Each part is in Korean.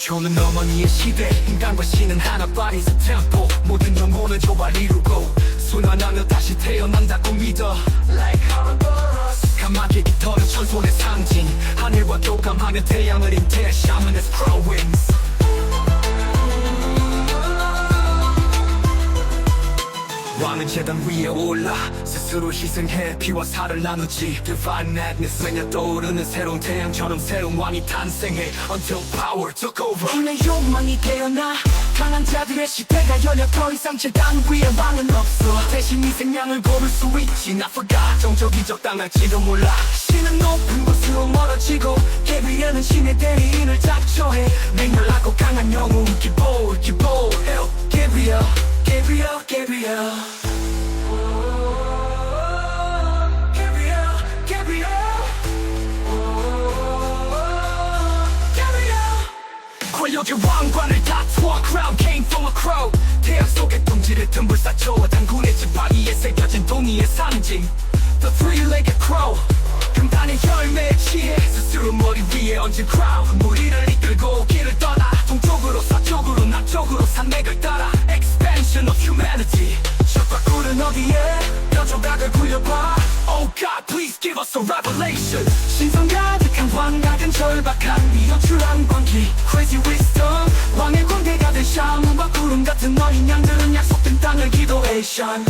초는 어머니의 시대 인간과 신은 하나 bodies a temple 모든 영혼은 조발 이루고 순환하며 다시 태어난다고 믿어 Like Ouroboros 까마귀 깃털은 천손의 상징 하늘과 교감하며 태양을 잉태 Shaman's crow wings 왕은 재단 위에 올라 스스로 희생해 피와 살을 나누지 Divine madness 매년 떠오르는 새로운 태양처럼 새로운 왕이 탄생해 Until power took over 인의 욕망이 깨어나 강한 자들의 시대가 열려 더 이상 재단 위에 왕은 없어 대신 이 생명을 고를 수 있지 Not forgot 정적이 적당할지도 몰라 신은 높은 곳으로 멀어지고 개비에는 신의 대리인을 작초해 맹렬하고 강한 영웅 기볼 Hell Gabriel Gabriel Gabriel 권력의 왕관을 다투어 Crown came from a crow 태양 속에 둥지를 틈불 쌓쳐 단군의 지팡이에 새겨진 동이의 상징 The three-legged crow 금단의 열매에 취해 스스로 머리 위에 얹은 crown 무리를 이끌고 길을 떠나 동쪽으로 서쪽으로 남쪽으로 산맥을 따라 Expansion of humanity 적과 꿀은 어디에 뼈조각을 굴려봐 Oh God please give us a revelation 신성 가득한 왕 같은 절박한 미어출한 광기 Crazy wisdom 왕의 광대가 된 샤문과 구름 같은 어린 양들은 약속된 땅을 기도해션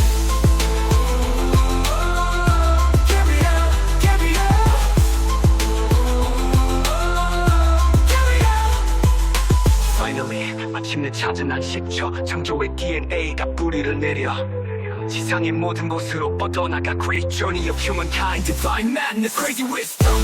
마침내 찾은 안식처 창조의 DNA가 뿌리를 내려 지상의 모든 곳으로 뻗어나가 Great journey of humankind Divine madness, crazy wisdom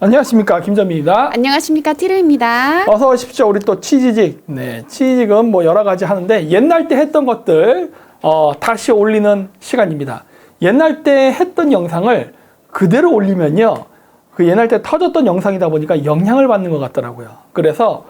안녕하십니까, 김점입니다. 안녕하십니까, 티르입니다. 어서 오십시오. 우리 또 치지직. 네, 치지직은 뭐 여러 가지 하는데 옛날 때 했던 것들 다시 올리는 시간입니다. 옛날 때 했던 영상을 그대로 올리면요, 그 옛날 때 터졌던 영상이다 보니까 영향을 받는 것 같더라고요. 그래서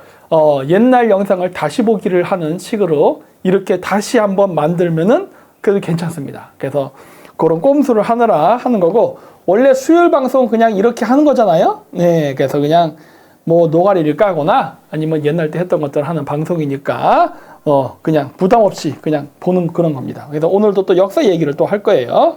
옛날 영상을 다시 보기를 하는 식으로 이렇게 다시 한번 만들면은 그래도 괜찮습니다. 그래서 그런 꼼수를 하느라 하는 거고, 원래 수요일 방송은 그냥 이렇게 하는 거잖아요. 네, 그래서 그냥 뭐 노가리를 까거나 아니면 옛날 때 했던 것들 하는 방송이니까 그냥 부담 없이 그냥 보는 그런 겁니다. 그래서 오늘도 또 역사 얘기를 또 할 거예요.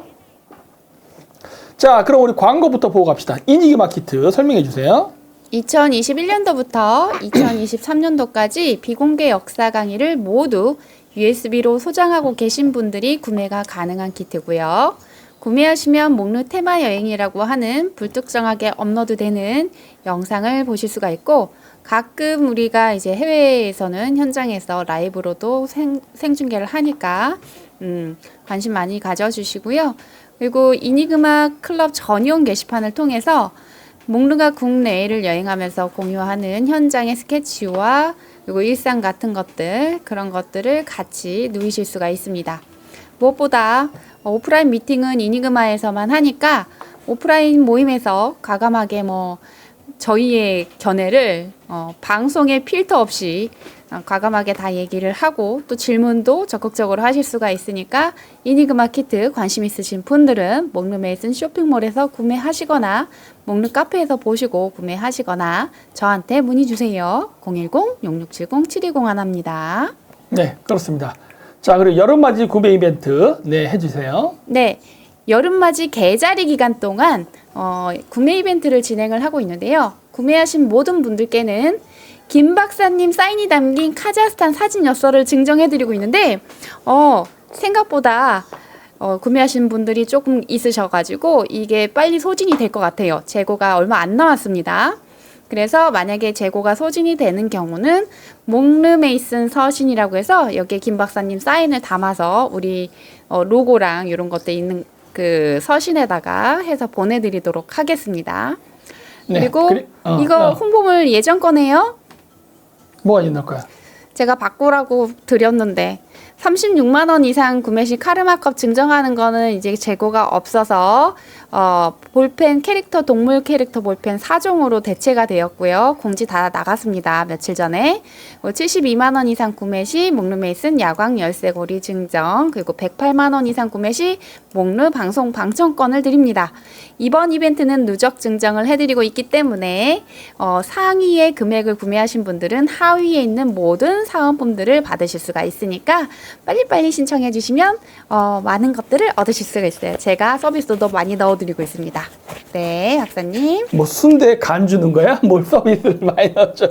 자, 그럼 우리 광고부터 보고 갑시다. 이니기 마키트 설명해 주세요. 2021년도부터 2023년도까지 비공개 역사 강의를 모두 USB로 소장하고 계신 분들이 구매가 가능한 키트고요. 구매하시면 목록 테마 여행이라고 하는 불특정하게 업로드되는 영상을 보실 수가 있고, 가끔 우리가 이제 해외에서는 현장에서 라이브로도 생중계를 하니까 관심 많이 가져주시고요. 그리고 이니그마 클럽 전용 게시판을 통해서 목루가 국내를 여행하면서 공유하는 현장의 스케치와 그리고 일상 같은 것들, 그런 것들을 같이 누리실 수가 있습니다. 무엇보다 오프라인 미팅은 이니그마에서만 하니까 오프라인 모임에서 과감하게 뭐 저희의 견해를 방송에 필터 없이 과감하게 다 얘기를 하고 또 질문도 적극적으로 하실 수가 있으니까 이니그마 키트 관심 있으신 분들은 목룸메이슨 쇼핑몰에서 구매하시거나 목룸 카페에서 보시고 구매하시거나 저한테 문의 주세요. 010-6670-7201입니다. 네, 그렇습니다. 자, 그리고 여름맞이 구매 이벤트 해주세요. 네, 여름맞이 개자리 기간 동안 구매 이벤트를 진행을 하고 있는데요. 구매하신 모든 분들께는 김 박사님 사인이 담긴 카자흐스탄 사진 엽서를 증정해드리고 있는데 생각보다 구매하신 분들이 조금 있으셔가지고 이게 빨리 소진이 될 것 같아요. 재고가 얼마 안 남았습니다. 그래서 만약에 재고가 소진이 되는 경우는 목르메이슨 서신이라고 해서 여기에 김 박사님 사인을 담아서 우리 로고랑 이런 것들 있는 그 서신에다가 해서 보내드리도록 하겠습니다. 네, 그리고 이거 홍보물 예전 거네요. 뭐가 있는 거야? 제가 바꾸라고 드렸는데 36만 원 이상 구매 시 카르마컵 증정하는 거는 이제 재고가 없어서 볼펜 캐릭터 동물 캐릭터 볼펜 4종으로 대체가 되었고요. 공지 다 나갔습니다. 며칠 전에. 72만 원 이상 구매 시 목루 메이슨 야광 열쇠고리 증정, 그리고 108만 원 이상 구매 시 목루 방송 방청권을 드립니다. 이번 이벤트는 누적 증정을 해드리고 있기 때문에 상위의 금액을 구매하신 분들은 하위에 있는 모든 사은품들을 받으실 수가 있으니까 빨리빨리 신청해 주시면 많은 것들을 얻으실 수가 있어요. 제가 서비스도 많이 넣어드리고 있습니다. 네, 박사님. 뭐 순대 간 주는 거야? 뭘 서비스를 많이 넣어줘?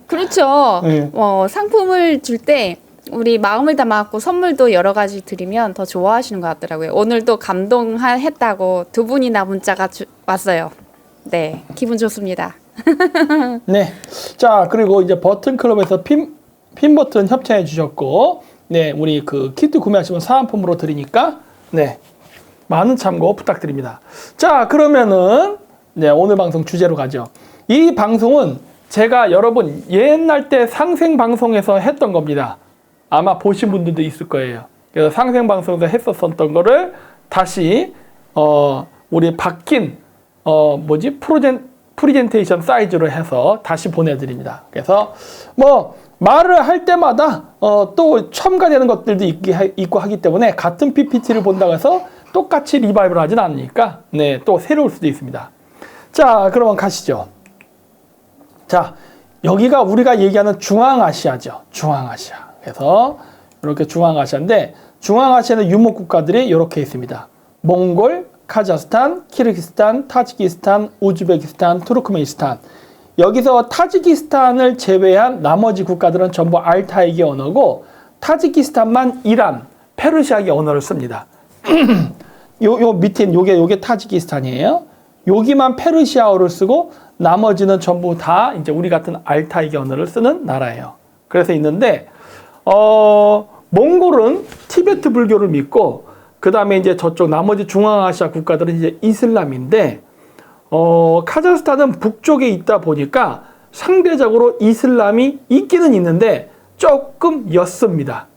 그렇죠. 네. 상품을 줄 때 우리 마음을 담아갖고 선물도 여러 가지 드리면 더 좋아하시는 것 같더라고요. 오늘도 감동했다고 2분이나 문자가 왔어요. 네, 기분 좋습니다. 네. 자, 그리고 이제 버튼클럽에서 핀 버튼 협찬해 주셨고, 네, 우리 그 키트 구매하시면 사은품으로 드리니까, 네, 많은 참고 부탁드립니다. 자, 그러면은, 네, 오늘 방송 주제로 가죠. 이 방송은 제가 여러분 옛날 때 상생 방송에서 했던 겁니다. 아마 보신 분들도 있을 거예요. 그래서 상생 방송에서 했었던 거를 다시, 우리 바뀐, 프리젠테이션 사이즈로 해서 다시 보내드립니다. 그래서 뭐 말을 할 때마다 또 첨가되는 것들도 있고 하기 때문에 같은 PPT를 본다고 해서 똑같이 리바이브를 하진 않으니까 네, 또 새로울 수도 있습니다. 자, 그러면 가시죠. 자, 여기가 우리가 얘기하는 중앙아시아죠. 중앙아시아. 그래서 이렇게 중앙아시아인데 중앙아시아는 유목 국가들이 이렇게 있습니다. 몽골, 카자흐스탄, 키르기스탄, 타지키스탄, 우즈베키스탄, 투르크메니스탄. 여기서 타지키스탄을 제외한 나머지 국가들은 전부 알타이기 언어고 타지키스탄만 이란, 페르시아기 언어를 씁니다. 요 밑에 요게 타지키스탄이에요. 여기만 페르시아어를 쓰고 나머지는 전부 다 이제 우리 같은 알타이기 언어를 쓰는 나라예요. 그래서 있는데 몽골은 티베트 불교를 믿고 그 다음에 이제 저쪽 나머지 중앙아시아 국가들은 이제 이슬람인데 카자흐스탄은 북쪽에 있다 보니까 상대적으로 이슬람이 있기는 있는데 조금 옅습니다.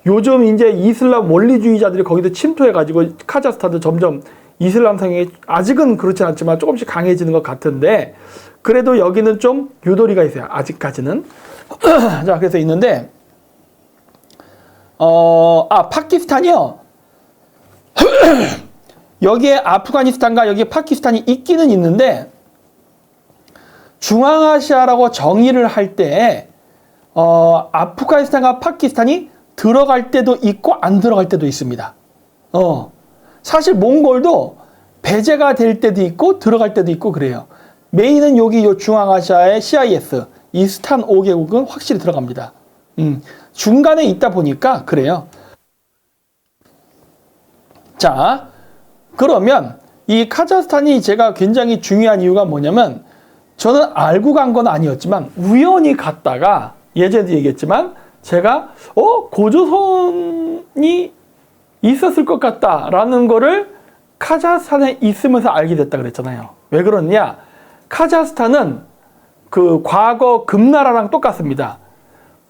요즘 이제 이슬람 원리주의자들이 거기도 침투해가지고 카자흐스탄도 점점 이슬람 성향이 아직은 그렇진 않지만 조금씩 강해지는 것 같은데 그래도 여기는 좀 유도리가 있어요. 아직까지는. 자, 그래서 있는데 파키스탄이요. 여기에 아프가니스탄과 여기 파키스탄이 있기는 있는데 중앙아시아라고 정의를 할 때 아프가니스탄과 파키스탄이 들어갈 때도 있고 안 들어갈 때도 있습니다. 사실 몽골도 배제가 될 때도 있고 들어갈 때도 있고 그래요. 메인은 여기 요 중앙아시아의 CIS 이스탄 5개국은 확실히 들어갑니다. 중간에 있다 보니까 그래요. 자, 그러면 이 카자흐스탄이 제가 굉장히 중요한 이유가 뭐냐면 저는 알고 간 건 아니었지만 우연히 갔다가 예전에도 얘기했지만 제가 고조선이 있었을 것 같다라는 거를 카자흐스탄에 있으면서 알게 됐다 그랬잖아요. 왜 그러냐? 카자흐스탄은 그 과거 금나라랑 똑같습니다.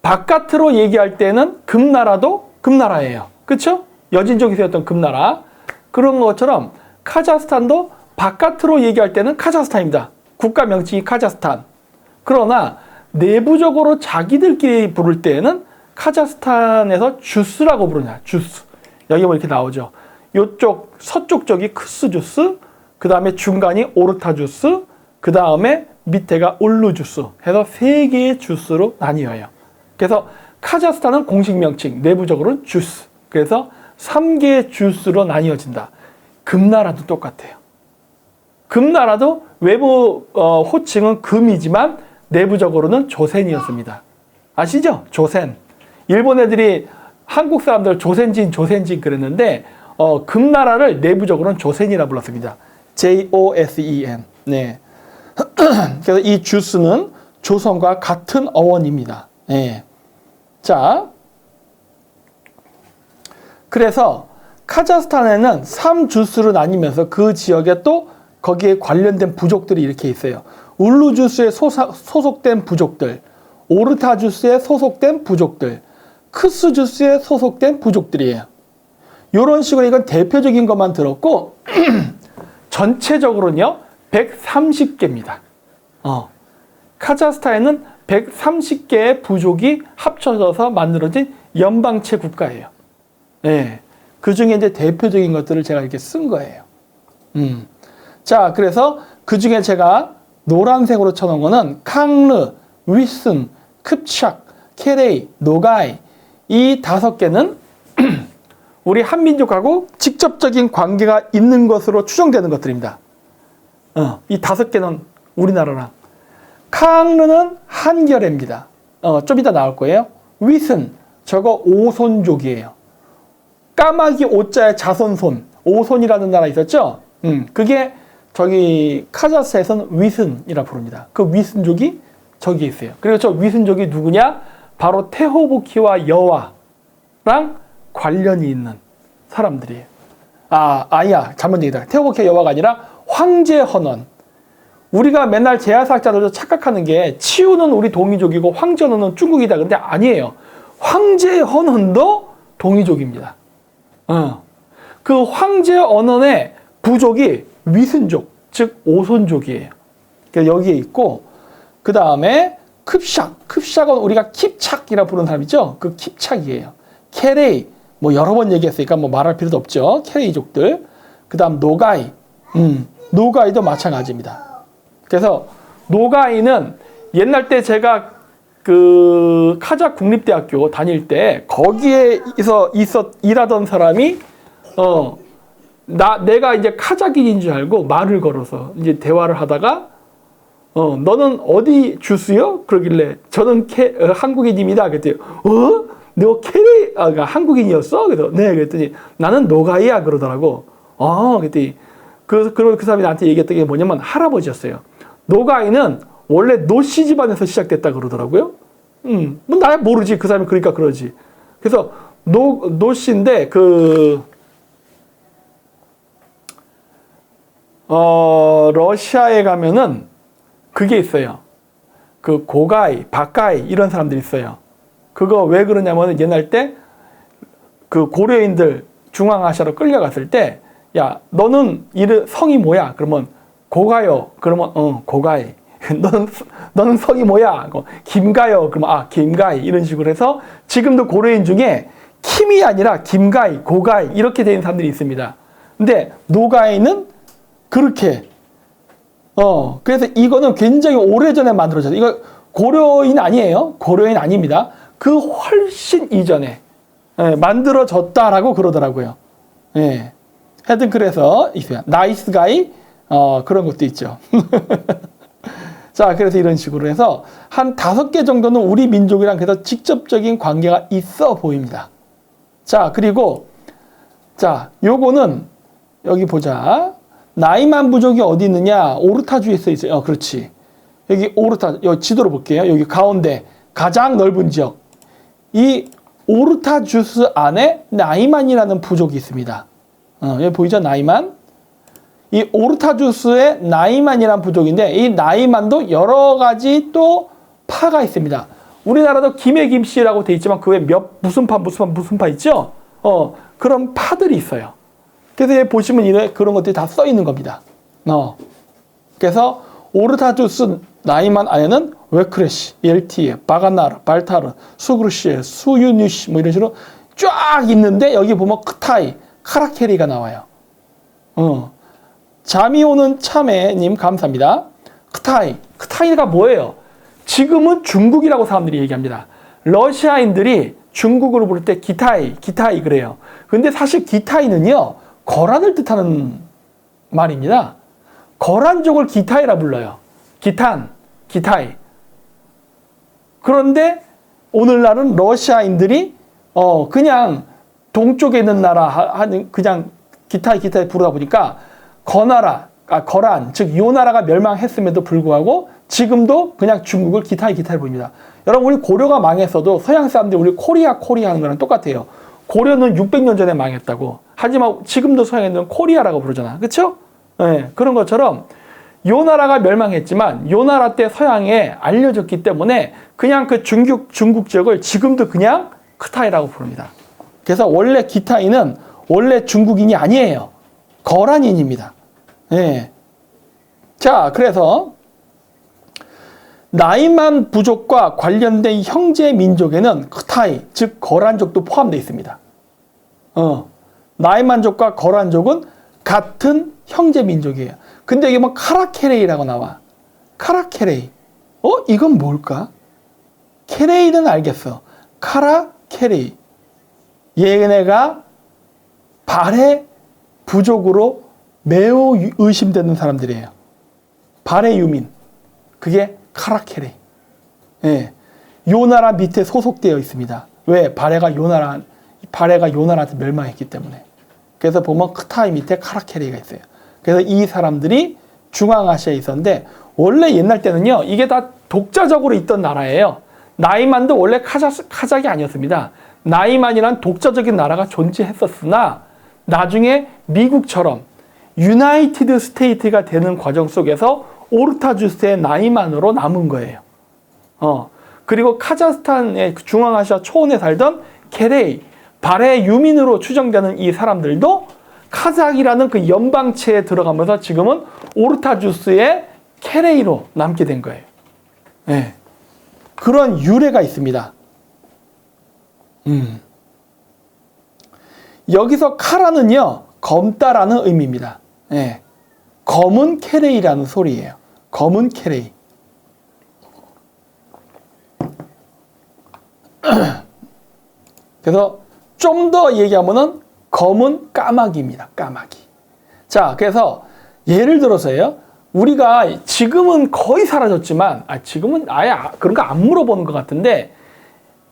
바깥으로 얘기할 때는 금나라도 금나라예요. 그렇죠? 여진족이 세웠던 금나라. 그런 것처럼 카자흐스탄도 바깥으로 얘기할 때는 카자흐스탄입니다. 국가 명칭이 카자흐스탄. 그러나 내부적으로 자기들끼리 부를 때는 카자흐스탄에서 주스라고 부르냐. 주스. 여기 뭐 이렇게 나오죠. 요쪽 서쪽 쪽이 크스 주스, 그 다음에 중간이 오르타 주스, 그 다음에 밑에가 울루 주스 해서 3개의 주스로 나뉘어요. 그래서 카자흐스탄은 공식 명칭, 내부적으로는 주스. 그래서 3개의 주스로 나뉘어진다. 금나라도 똑같아요. 금나라도 외부 호칭은 금이지만 내부적으로는 조센이었습니다. 아시죠? 조센. 일본 애들이 한국 사람들 조센진 그랬는데 금나라를 내부적으로는 조센이라 불렀습니다. JOSEN. 네. 그래서 이 주스는 조선과 같은 어원입니다. 네. 자, 그래서 카자흐스탄에는 3주스로 나뉘면서 그 지역에 또 거기에 관련된 부족들이 이렇게 있어요. 울루주스에 소속된 부족들, 오르타주스에 소속된 부족들, 크스주스에 소속된 부족들이에요. 이런 식으로 이건 대표적인 것만 들었고 전체적으로는요 130개입니다. 카자흐스탄에는 130개의 부족이 합쳐져서 만들어진 연방체 국가예요. 네. 그 중에 이제 대표적인 것들을 제가 이렇게 쓴 거예요. 자, 그래서 그 중에 제가 노란색으로 쳐놓은 거는 캉르, 위슨, 쿰착, 케레이, 노가이 이 5개는 우리 한민족하고 직접적인 관계가 있는 것으로 추정되는 것들입니다. 이 5개는 우리나라랑. 캉르는 한겨레입니다. 좀 이따 나올 거예요. 위슨, 저거 오손족이에요. 까마귀 오자에 자손손, 오손이라는 나라 있었죠? 그게 저기 카자흐스탄에서는 위슨이라 부릅니다. 그 위슨족이 저기 있어요. 그리고 저 위슨족이 누구냐? 바로 테호보키와 여와랑 관련이 있는 사람들이에요. 아니야. 잘못 얘기다. 테호보키와 여와가 아니라 황제 헌원. 우리가 맨날 제야사학자들도 착각하는 게 치우는 우리 동이족이고 황제 헌원은 중국이다. 근데 아니에요. 황제 헌원도 동이족입니다. 그 황제 언원의 부족이 위슨족, 즉 오손족이에요. 그러니까 여기에 있고 그 다음에 쿰샥은 우리가 킵착이라 부르는 사람이죠. 그 킵착이에요. 케레이, 뭐 여러 번 얘기했으니까 뭐 말할 필요도 없죠. 케레이족들. 그 다음 노가이, 노가이도 마찬가지입니다. 그래서 노가이는 옛날 때 제가 그 카자흐 국립대학교 다닐 때 거기에서 일하던 사람이 내가 이제 카자흐인인 줄 알고 말을 걸어서 이제 대화를 하다가 너는 어디 주스요? 그러길래 저는 한국인입니다. 그랬더니 너 그러니까 한국인이었어? 그래서 네. 그랬더니 나는 노가이야 그러더라고. 그랬더니 그 사람이 나한테 얘기했던 게 뭐냐면 할아버지였어요. 노가이는 원래 노씨 집안에서 시작됐다 그러더라고요. 뭐 나야 모르지. 그 사람이 그러니까 그러지. 그래서 노씨인데 러시아에 가면은 그게 있어요. 그 고가이, 바가이 이런 사람들이 있어요. 그거 왜 그러냐면 옛날 때 그 고려인들 중앙아시아로 끌려갔을 때 야, 너는 성이 뭐야? 그러면 고가요. 그러면 고가이. 너는 성이 뭐야? 김가요. 그러면 김가이. 이런 식으로 해서 지금도 고려인 중에 킴이 아니라 김가이, 고가이 이렇게 되는 사람들이 있습니다. 근데 노가이는 그렇게 그래서 이거는 굉장히 오래전에 만들어졌어요. 이거 고려인 아니에요. 고려인 아닙니다. 그 훨씬 이전에 만들어졌다라고 그러더라고요. 예. 하여튼 그래서 있어요. 나이스 가이 그런 것도 있죠. 자, 그래서 이런 식으로 해서 한 5개 정도는 우리 민족이랑 그래서 직접적인 관계가 있어 보입니다. 자, 그리고 요거는 여기 보자. 나이만 부족이 어디 있느냐? 오르타주에 써 있어요. 그렇지. 여기 여기 지도로 볼게요. 여기 가운데 가장 넓은 지역. 이 오르타주스 안에 나이만이라는 부족이 있습니다. 여기 보이죠? 나이만. 이 오르타주스의 나이만이라는 부족인데 이 나이만도 여러 가지 또 파가 있습니다. 우리나라도 김해 김씨라고 돼 있지만 그 외에 무슨 파 있죠? 그런 파들이 있어요. 그래서 여기 보시면 그런 것들이 다 써 있는 겁니다. 그래서 오르타주스 나이만 안에는 웨크레시, 옐티에, 바가나르, 발타르, 수그루시에, 수유뉴시 뭐 이런 식으로 쫙 있는데 여기 보면 크타이, 카라케리가 나와요. 잠이 오는 참외님 감사합니다. 크타이가 뭐예요? 지금은 중국이라고 사람들이 얘기합니다. 러시아인들이 중국어로 부를 때 기타이 그래요. 근데 사실 기타이는요 거란을 뜻하는 말입니다. 거란족을 기타이라 불러요. 기타이. 그런데 오늘날은 러시아인들이 그냥 동쪽에 있는 나라 그냥 기타이 부르다 보니까 거란 즉 요 나라가 멸망했음에도 불구하고 지금도 그냥 중국을 기타이 부릅니다. 여러분 우리 고려가 망했어도 서양 사람들이 우리 코리아 하는 거랑 똑같아요. 고려는 600년 전에 망했다고. 하지만 지금도 서양인들은 코리아라고 부르잖아. 그렇죠? 네, 그런 것처럼 요 나라가 멸망했지만 요 나라 때 서양에 알려졌기 때문에 그냥 그 중국 지역을 지금도 그냥 크타이라고 부릅니다. 그래서 원래 기타이는 원래 중국인이 아니에요. 거란인입니다. 예. 자, 그래서 나이만 부족과 관련된 형제 민족에는 크타이, 즉 거란족도 포함되어 있습니다. 나이만족과 거란족은 같은 형제 민족이에요. 근데 이게 뭐 카라케레이라고 나와. 카라케레이. 이건 뭘까? 케레이는 알겠어. 카라케레이. 얘네가 발해 부족으로 매우 의심되는 사람들이에요. 발해 유민. 그게 카라케레이. 예. 요나라 밑에 소속되어 있습니다. 왜? 발해가 요나라한테 멸망했기 때문에. 그래서 보면 크타이 밑에 카라케레이가 있어요. 그래서 이 사람들이 중앙아시아에 있었는데 원래 옛날 때는요. 이게 다 독자적으로 있던 나라예요. 나이만도 원래 카작이 아니었습니다. 나이만이란 독자적인 나라가 존재했었으나 나중에 미국처럼 유나이티드 스테이트가 되는 과정 속에서 오르타주스의 나이만으로 남은 거예요. 그리고 카자흐스탄의 중앙아시아 초원에 살던 케레이, 발해 유민으로 추정되는 이 사람들도 카작이라는 그 연방체에 들어가면서 지금은 오르타주스의 케레이로 남게 된 거예요. 네. 그런 유래가 있습니다. 여기서 카라는요, 검다라는 의미입니다. 네. 검은 케레이라는 소리예요. 검은 케레이. 그래서 좀 더 얘기하면은 검은 까마귀입니다. 까마귀. 자, 그래서 예를 들어서요. 우리가 지금은 거의 사라졌지만, 지금은 아예 그런 거 안 물어보는 것 같은데,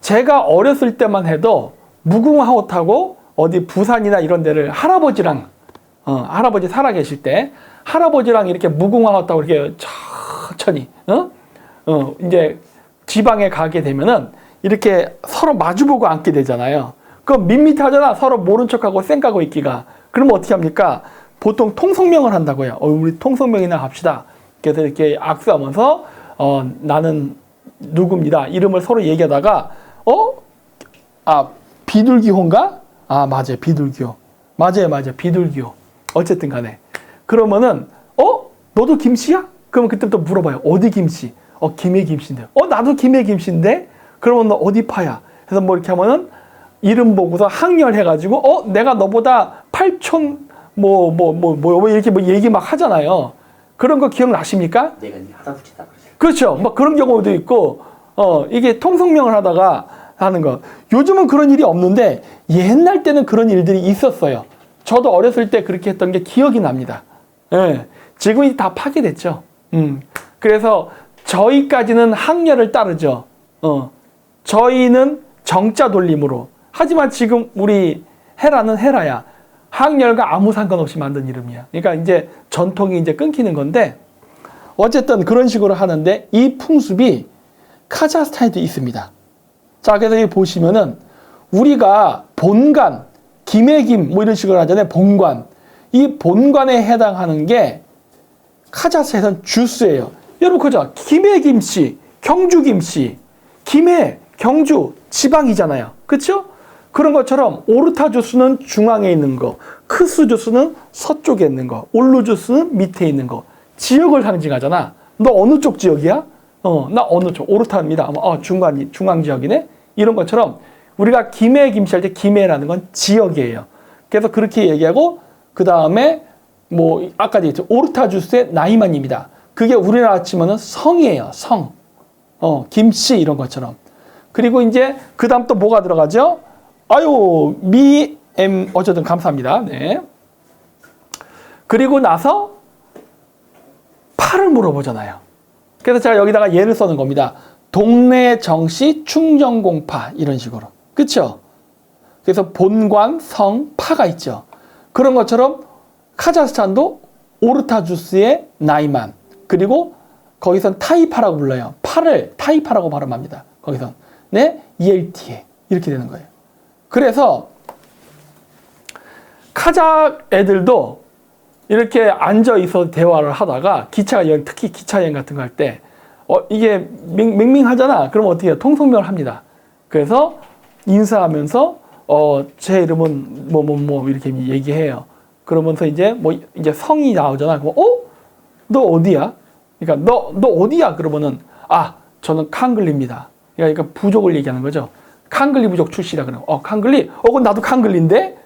제가 어렸을 때만 해도 무궁화호 타고 어디 부산이나 이런 데를 할아버지랑, 할아버지 살아 계실 때, 할아버지랑 이렇게 무궁화호 타고 이렇게 천천히, 이제 지방에 가게 되면은 이렇게 서로 마주보고 앉게 되잖아요. 그럼 밋밋하잖아. 서로 모른 척하고 쌩까고 있기가. 그러면 어떻게 합니까? 보통 통성명을 한다고요. 우리 통성명이나 합시다. 그래서 이렇게 악수하면서 나는 누구입니다. 이름을 서로 얘기하다가 비둘기호인가? 맞아요. 비둘기호. 맞아요. 비둘기호. 어쨌든 간에. 그러면은 너도 김씨야? 그러면 그때부터 물어봐요. 어디 김씨? 김해 김씨인데. 나도 김해 김씨인데? 그러면 너 어디 파야? 그래서 뭐 이렇게 하면은 이름 보고서 항렬해가지고 내가 너보다 8촌 이렇게 뭐 얘기 막 하잖아요. 그런 거 기억나십니까? 내가 네 하다붙이다 그러죠. 그렇죠. 막 그런 경우도 있고 이게 통성명을 하다가 하는 거. 요즘은 그런 일이 없는데 옛날 때는 그런 일들이 있었어요. 저도 어렸을 때 그렇게 했던 게 기억이 납니다. 예. 지금이 다 파괴됐죠. 그래서 저희까지는 항렬을 따르죠. 저희는 정자 돌림으로. 하지만 지금 우리 헤라는 헤라야. 항렬과 아무 상관없이 만든 이름이야. 그러니까 이제 전통이 이제 끊기는 건데 어쨌든 그런 식으로 하는데 이 풍습이 카자흐스탄에도 있습니다. 자, 그래서 여기 보시면은 우리가 본관, 김해김 뭐 이런 식으로 하잖아요. 본관. 이 본관에 해당하는 게 카자흐스탄에서는 주스예요. 여러분 그죠? 김해김씨, 경주김씨, 김해, 경주 지방이잖아요. 그렇죠? 그런 것처럼 오르타 주스는 중앙에 있는 거, 크스 주스는 서쪽에 있는 거, 올루 주스는 밑에 있는 거. 지역을 상징하잖아. 너 어느 쪽 지역이야? 나 어느 쪽? 오르타입니다. 중앙 지역이네? 이런 것처럼 우리가 김해 김씨 할 때 김해라는 건 지역이에요. 그래서 그렇게 얘기하고 그 다음에 뭐 아까 얘기했죠. 오르타 주스의 나이만입니다. 그게 우리나라 치면은 성이에요. 성. 김씨 이런 것처럼. 그리고 이제 그 다음 또 뭐가 들어가죠? 어쨌든 감사합니다. 네. 그리고 나서 파를 물어보잖아요. 그래서 제가 여기다가 예를 써는 겁니다. 동네 정씨 충정공파 이런 식으로. 그렇죠? 그래서 본관, 성, 파가 있죠. 그런 것처럼 카자흐스탄도 오르타주스의 나이만 그리고 거기선 타이파라고 불러요. 파를 타이파라고 발음합니다. 거기선. 네? ELTA 이렇게 되는 거예요. 그래서 카작 애들도 이렇게 앉아 있어 대화를 하다가 특히 기차 여행 같은 거 할 때 이게 맹맹하잖아. 그럼 어떻게 해요? 통성명을 합니다. 그래서 인사하면서 제 이름은 뭐 이렇게 얘기해요. 그러면서 이제 이제 성이 나오잖아. 그럼 너 어디야? 그러니까 너 어디야? 그러면은 저는 칸글리입니다. 그러니까 부족을 얘기하는 거죠. 칸글리 부족 출신이라 그래요. 칸글리? 그럼 나도 칸글리인데?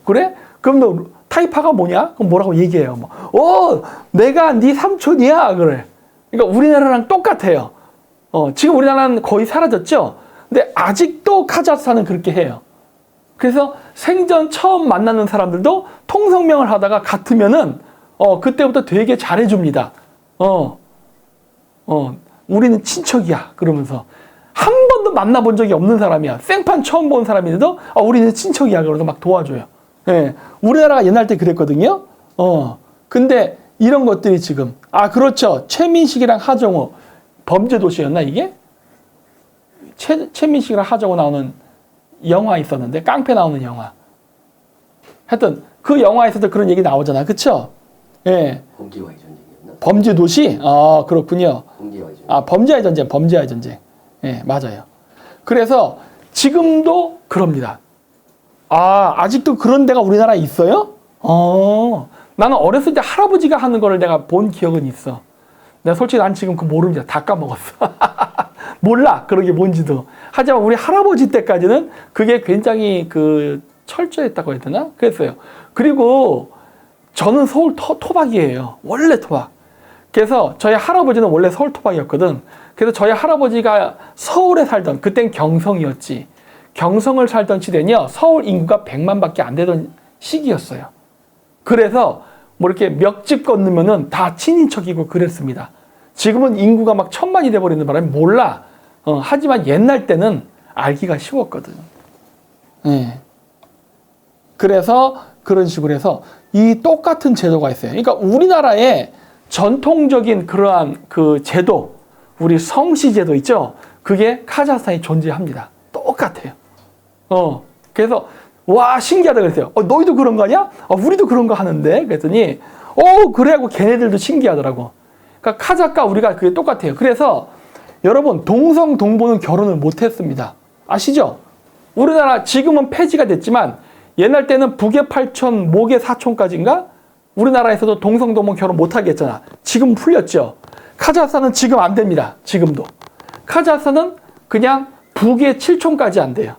그래? 그럼 너 타이파가 뭐냐? 그럼 뭐라고 얘기해요. 내가 네 삼촌이야. 그래. 그러니까 우리나라랑 똑같아요. 지금 우리나라는 거의 사라졌죠? 근데 아직도 카자흐스탄은 그렇게 해요. 그래서 생전 처음 만나는 사람들도 통성명을 하다가 같으면은, 그때부터 되게 잘해줍니다. 우리는 친척이야. 그러면서. 한 번도 만나본 적이 없는 사람이야. 생판 처음 본 사람인데도, 우리는 친척이야. 그러면서 막 도와줘요. 예. 우리나라가 옛날 때 그랬거든요. 근데 이런 것들이 지금, 그렇죠. 최민식이랑 하정우. 범죄도시였나, 이게? 최민식이랑 하정우 나오는 영화 있었는데, 깡패 나오는 영화. 하여튼, 그 영화에서도 그런 얘기 나오잖아. 그쵸? 예. 범죄와의 전쟁이었나? 범죄도시? 그렇군요. 범죄와의 전쟁. 범죄와의 전쟁, 범죄와의 전쟁. 예, 맞아요. 그래서 지금도 그럽니다. 아직도 그런 데가 우리나라에 있어요? 나는 어렸을 때 할아버지가 하는 거를 내가 본 기억은 있어. 내가 솔직히 난 지금 그거 모릅니다. 다 까먹었어. 몰라. 그런 게 뭔지도. 하지만 우리 할아버지 때까지는 그게 굉장히 철저했다고 해야 되나? 그랬어요. 그리고 저는 서울 토박이에요. 원래 토박. 그래서 저희 할아버지는 원래 서울 토박이었거든. 그래서 저희 할아버지가 서울에 살던, 그땐 경성이었지. 경성을 살던 시대는요, 서울 인구가 100만밖에 안 되던 시기였어요. 그래서 이렇게 몇 집 건너면은 다 친인척이고 그랬습니다. 지금은 인구가 막 1000만이 돼버리는 바람에 몰라. 하지만 옛날 때는 알기가 쉬웠거든. 네. 그래서 그런 식으로 해서 이 똑같은 제도가 있어요. 그러니까 우리나라에 전통적인 그러한 그 제도, 우리 성씨 제도 있죠? 그게 카자흐스탄에 존재합니다. 똑같아요. 그래서 신기하다 그랬어요. 너희도 그런 거 아니야? 우리도 그런 거 하는데? 그랬더니 그래 하고 걔네들도 신기하더라고. 그러니까 카자흐과 우리가 그게 똑같아요. 그래서 여러분 동성 동보는 결혼을 못 했습니다. 아시죠? 우리나라 지금은 폐지가 됐지만 옛날 때는 북의 8촌, 목의 4촌까지인가? 우리나라에서도 동성 동보 결혼 못 하게 했잖아. 지금 풀렸죠? 카자흐스탄은 지금 안 됩니다. 지금도. 카자흐스탄은 그냥 북의 7촌까지 안 돼요.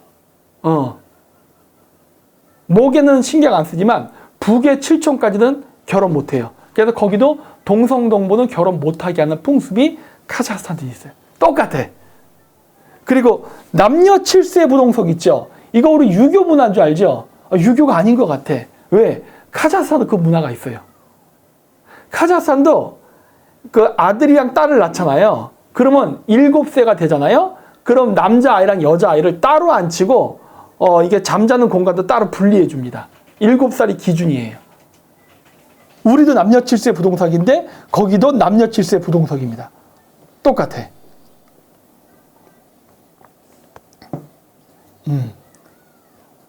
목에는 신경 안 쓰지만 북의 7촌까지는 결혼 못 해요. 그래서 거기도 동성동보는 결혼 못하게 하는 풍습이 카자흐스탄에 있어요. 똑같아. 그리고 남녀 7세 부동석 있죠? 이거 우리 유교 문화인 줄 알죠? 유교가 아닌 것 같아. 왜? 카자흐스탄도 그 문화가 있어요. 카자흐스탄도 그 아들이랑 딸을 낳잖아요. 그러면 7세가 되잖아요. 그럼 남자아이랑 여자아이를 따로 앉히고 이게 잠자는 공간도 따로 분리해 줍니다. 7살이 기준이에요. 우리도 남녀 7세 부동석인데 거기도 남녀 7세 부동석입니다. 똑같아.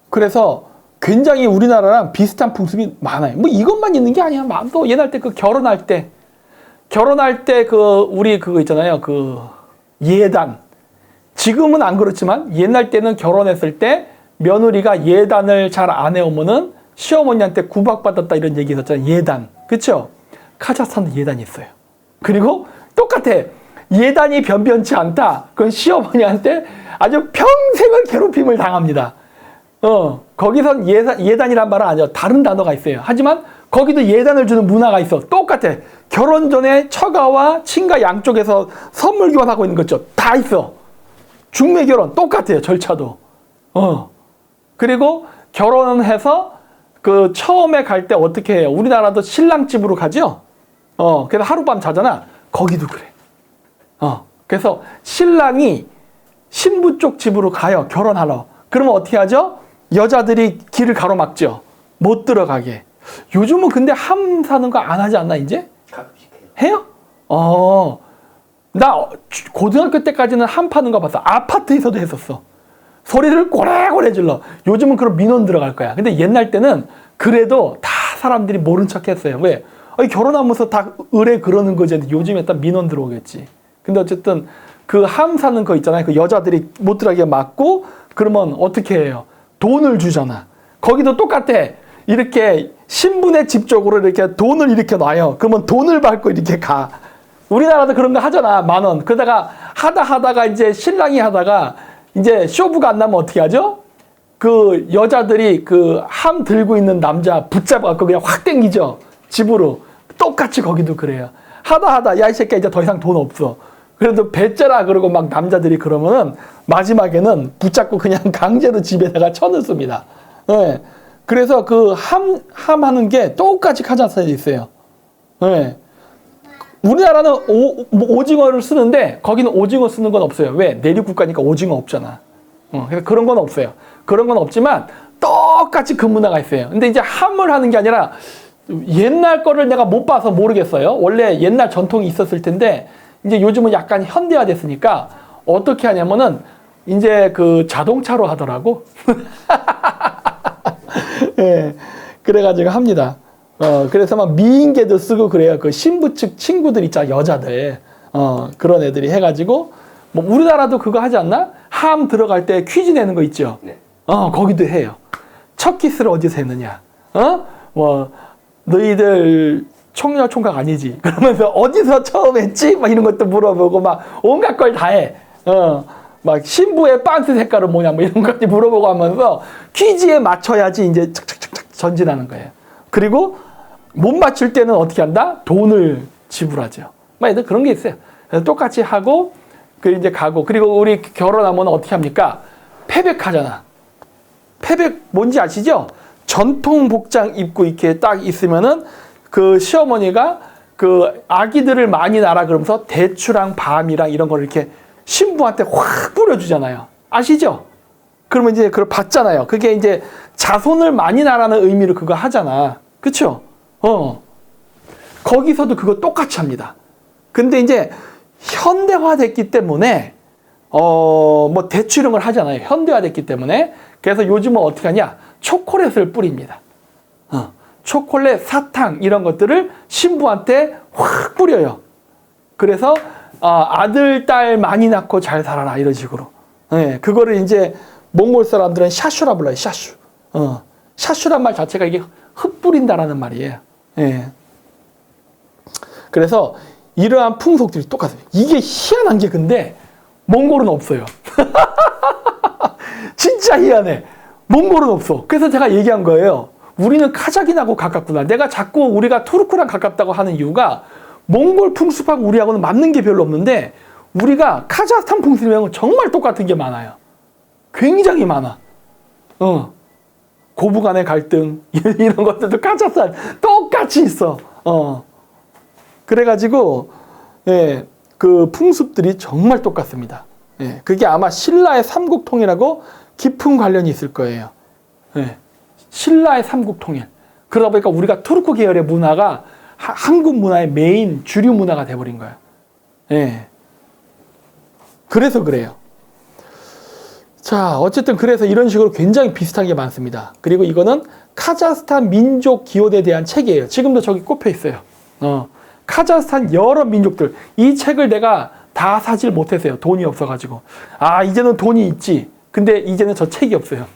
그래서 굉장히 우리나라랑 비슷한 풍습이 많아요. 이것만 있는 게 아니야. 또 옛날 때 결혼할 때 우리 그거 있잖아요. 예단. 지금은 안 그렇지만 옛날 때는 결혼했을 때 며느리가 예단을 잘 안 해오면은 시어머니한테 구박받았다 이런 얘기 있었잖아요. 예단. 그쵸? 카자흐스탄도 예단이 있어요. 그리고 똑같아. 예단이 변변치 않다. 그건 시어머니한테 아주 평생을 괴롭힘을 당합니다. 거기선 예단이란 말은 아니죠. 다른 단어가 있어요. 하지만 거기도 예단을 주는 문화가 있어. 똑같아. 결혼 전에 처가와 친가 양쪽에서 선물 교환하고 있는 거죠. 다 있어. 중매 결혼 똑같아요. 절차도. 그리고 결혼해서 처음에 갈 때 어떻게 해요? 우리나라도 신랑 집으로 가죠? 그래서 하룻밤 자잖아. 거기도 그래. 그래서 신랑이 신부 쪽 집으로 가요. 결혼하러. 그러면 어떻게 하죠? 여자들이 길을 가로막죠. 못 들어가게. 요즘은 근데 함 사는 거 안 하지 않나 이제? 가끔씩 해요. 해요? 나 고등학교 때까지는 함 파는 거 봤어. 아파트에서도 했었어. 소리를 꼬레꼬레 질러. 요즘은 그럼 민원 들어갈 거야. 근데 옛날 때는 그래도 다 사람들이 모른 척 했어요. 왜? 결혼하면서 다 의뢰 그러는 거지. 요즘에 딱 민원 들어오겠지. 근데 어쨌든 그 함 사는 거 있잖아요. 그 여자들이 못 들어가게 막고 그러면 어떻게 해요? 돈을 주잖아. 거기도 똑같아. 이렇게 신분의 집 쪽으로 이렇게 돈을 이렇게 놔요. 그러면 돈을 받고 이렇게 가. 우리나라도 그런 거 하잖아. 10,000원. 그러다가 하다가 이제 신랑이 하다가 이제 쇼부가 안 나면 어떻게 하죠? 그 여자들이 그 함 들고 있는 남자 붙잡아갖고 그냥 확 땡기죠. 집으로. 똑같이 거기도 그래요. 하다 야 이 새끼야 이제 더 이상 돈 없어. 그래도 뱉자라 그러고 막 남자들이 그러면은 마지막에는 붙잡고 그냥 강제로 집에다가 쳐넣습니다. 네. 그래서 그 함 하는 게 똑같이 카자흐스탄에 있어요. 네. 우리나라는 오징어를 쓰는데 거기는 오징어 쓰는 건 없어요. 왜? 내륙 국가니까 오징어 없잖아. 그래서 그런 건 없어요. 그런 건 없지만 똑같이 그 문화가 있어요. 근데 이제 함을 하는 게 아니라 옛날 거를 내가 못 봐서 모르겠어요. 원래 옛날 전통이 있었을 텐데 이제 요즘은 약간 현대화 됐으니까 어떻게 하냐면은 이제 그 자동차로 하더라고. 예. 그래가지고 합니다. 그래서 막 미인계도 쓰고 그래요. 그 신부 측 친구들 있잖아, 여자들. 그런 애들이 해가지고, 뭐, 우리나라도 그거 하지 않나? 함 들어갈 때 퀴즈 내는 거 있죠? 네. 거기도 해요. 첫 키스를 어디서 했느냐? 뭐, 너희들 총녀 총각 아니지? 그러면서 어디서 처음 했지? 막 이런 것도 물어보고, 막 온갖 걸 다 해. 막 신부의 빤스 색깔은 뭐냐? 뭐 이런 것까지 물어보고 하면서 퀴즈에 맞춰야지 이제 착착착착 전진하는 거예요. 그리고 못 맞출 때는 어떻게 한다? 돈을 지불하죠. 막 애들 그런 게 있어요. 그래서 똑같이 하고, 그 이제 가고, 그리고 우리 결혼하면 어떻게 합니까? 패백하잖아. 패백 뭔지 아시죠? 전통 복장 입고 이렇게 딱 있으면은 그 시어머니가 그 아기들을 많이 낳아 그러면서 대추랑 밤이랑 이런 걸 이렇게 신부한테 확 뿌려주잖아요. 아시죠? 그러면 이제 그걸 받잖아요. 그게 이제 자손을 많이 낳으라는 의미로 그거 하잖아. 그쵸? 거기서도 그거 똑같이 합니다. 근데 이제 현대화 됐기 때문에, 뭐 대추 이런 걸 하잖아요. 현대화 됐기 때문에. 그래서 요즘은 어떻게 하냐? 초콜릿을 뿌립니다. 초콜릿, 사탕 이런 것들을 신부한테 확 뿌려요. 그래서 아들, 딸 많이 낳고 잘 살아라 이런 식으로. 네, 그거를 이제 몽골 사람들은 샤슈라 불러요. 샤슈. 샤슈란 말 자체가 이게 흩뿌린다라는 말이에요. 네. 그래서 이러한 풍속들이 똑같아요. 이게 희한한 게 근데 몽골은 없어요. 진짜 희한해. 몽골은 없어. 그래서 제가 얘기한 거예요. 우리는 카자흐하고 가깝구나. 내가 자꾸 우리가 투르크랑 가깝다고 하는 이유가 몽골 풍습하고 우리하고는 맞는 게 별로 없는데 우리가 카자흐스탄 풍습이랑 정말 똑같은 게 많아요. 굉장히 많아. 고부 간의 갈등 이런 것들도 카자흐스탄 똑같이 있어. 그래가지고 예, 그 풍습들이 정말 똑같습니다. 예, 그게 아마 신라의 삼국통일하고 깊은 관련이 있을 거예요. 예, 신라의 삼국통일. 그러다 보니까 우리가 투르크 계열의 문화가 한국 문화의 메인 주류 문화가 돼버린 거예요. 예. 그래서 그래요. 자, 어쨌든 그래서 이런 식으로 굉장히 비슷한 게 많습니다. 그리고 이거는 카자흐스탄 민족 기호대에 대한 책이에요. 지금도 저기 꼽혀 있어요. 카자흐스탄 여러 민족들. 이 책을 내가 다 사질 못했어요. 돈이 없어가지고. 이제는 돈이 있지. 근데 이제는 저 책이 없어요.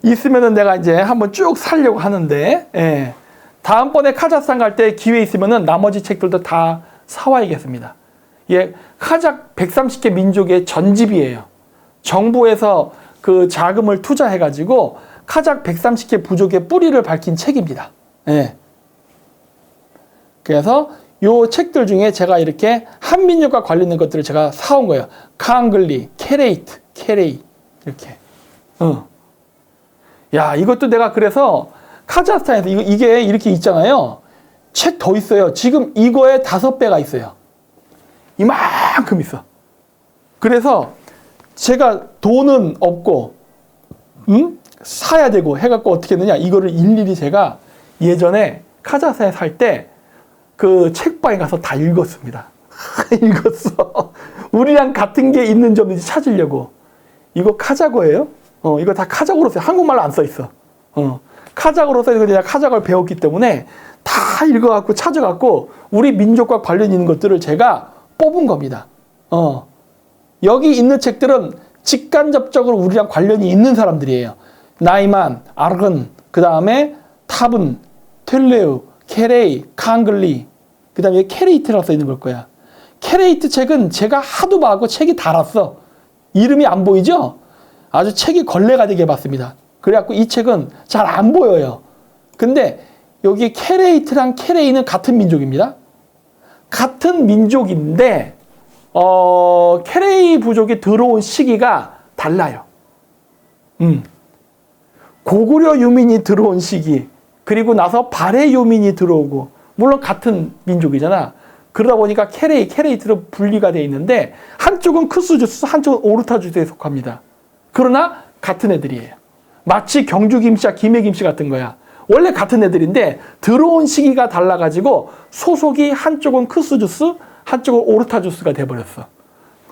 있으면은 내가 이제 한번 쭉 살려고 하는데, 예. 다음번에 카자흐스탄 갈 때 기회 있으면은 나머지 책들도 다 사와야겠습니다. 예, 카자흐 130개 민족의 전집이에요. 정부에서 그 자금을 투자해가지고 카자흐 130개 부족의 뿌리를 밝힌 책입니다. 예. 그래서 요 책들 중에 제가 이렇게 한민족과 관련된 것들을 제가 사온 거예요. 캉글리, 케레이 이렇게. 야, 이것도 내가 그래서 카자흐스탄에서 이게 이렇게 있잖아요. 책 더 있어요. 지금 이거에 5배가 있어요. 이만큼 있어. 그래서 제가 돈은 없고, 사야 되고 해갖고 어떻게 했느냐. 이거를 일일이 제가 예전에 카자흐스탄에 살 때 그 책방에 가서 다 읽었습니다. 읽었어. 우리랑 같은 게 있는지 없는지 찾으려고. 이거 카자흐예요? 이거 다 카자흐로 써. 한국말로 안 써 있어. 카자흐로 써 있는 거 내가 카자흐를 배웠기 때문에 다 읽어갖고 찾아갖고 우리 민족과 관련 있는 것들을 제가 뽑은 겁니다. 여기 있는 책들은 직간접적으로 우리랑 관련이 있는 사람들이에요. 나이만, 아르근, 그 다음에 탑은, 텔레우, 케레이, 칸글리, 그 다음에 케레이트라고 써 있는 걸 거야. 케레이트 책은 제가 하도 봐고 책이 달았어. 이름이 안 보이죠? 아주 책이 걸레가 되게 봤습니다. 그래갖고 이 책은 잘 안 보여요. 근데 여기 케레이트랑 케레이는 같은 민족입니다. 같은 민족인데 케레이 부족이 들어온 시기가 달라요. 고구려 유민이 들어온 시기, 그리고 나서 발해 유민이 들어오고, 물론 같은 민족이잖아. 그러다 보니까 케레이트로 분리가 되어 있는데 한쪽은 크스주스, 한쪽은 오르타주스에 속합니다. 그러나 같은 애들이에요. 마치 경주김씨와 김해김씨 같은 거야. 원래 같은 애들인데 들어온 시기가 달라가지고 소속이 한쪽은 크스주스, 한쪽은 오르타주스가 돼버렸어.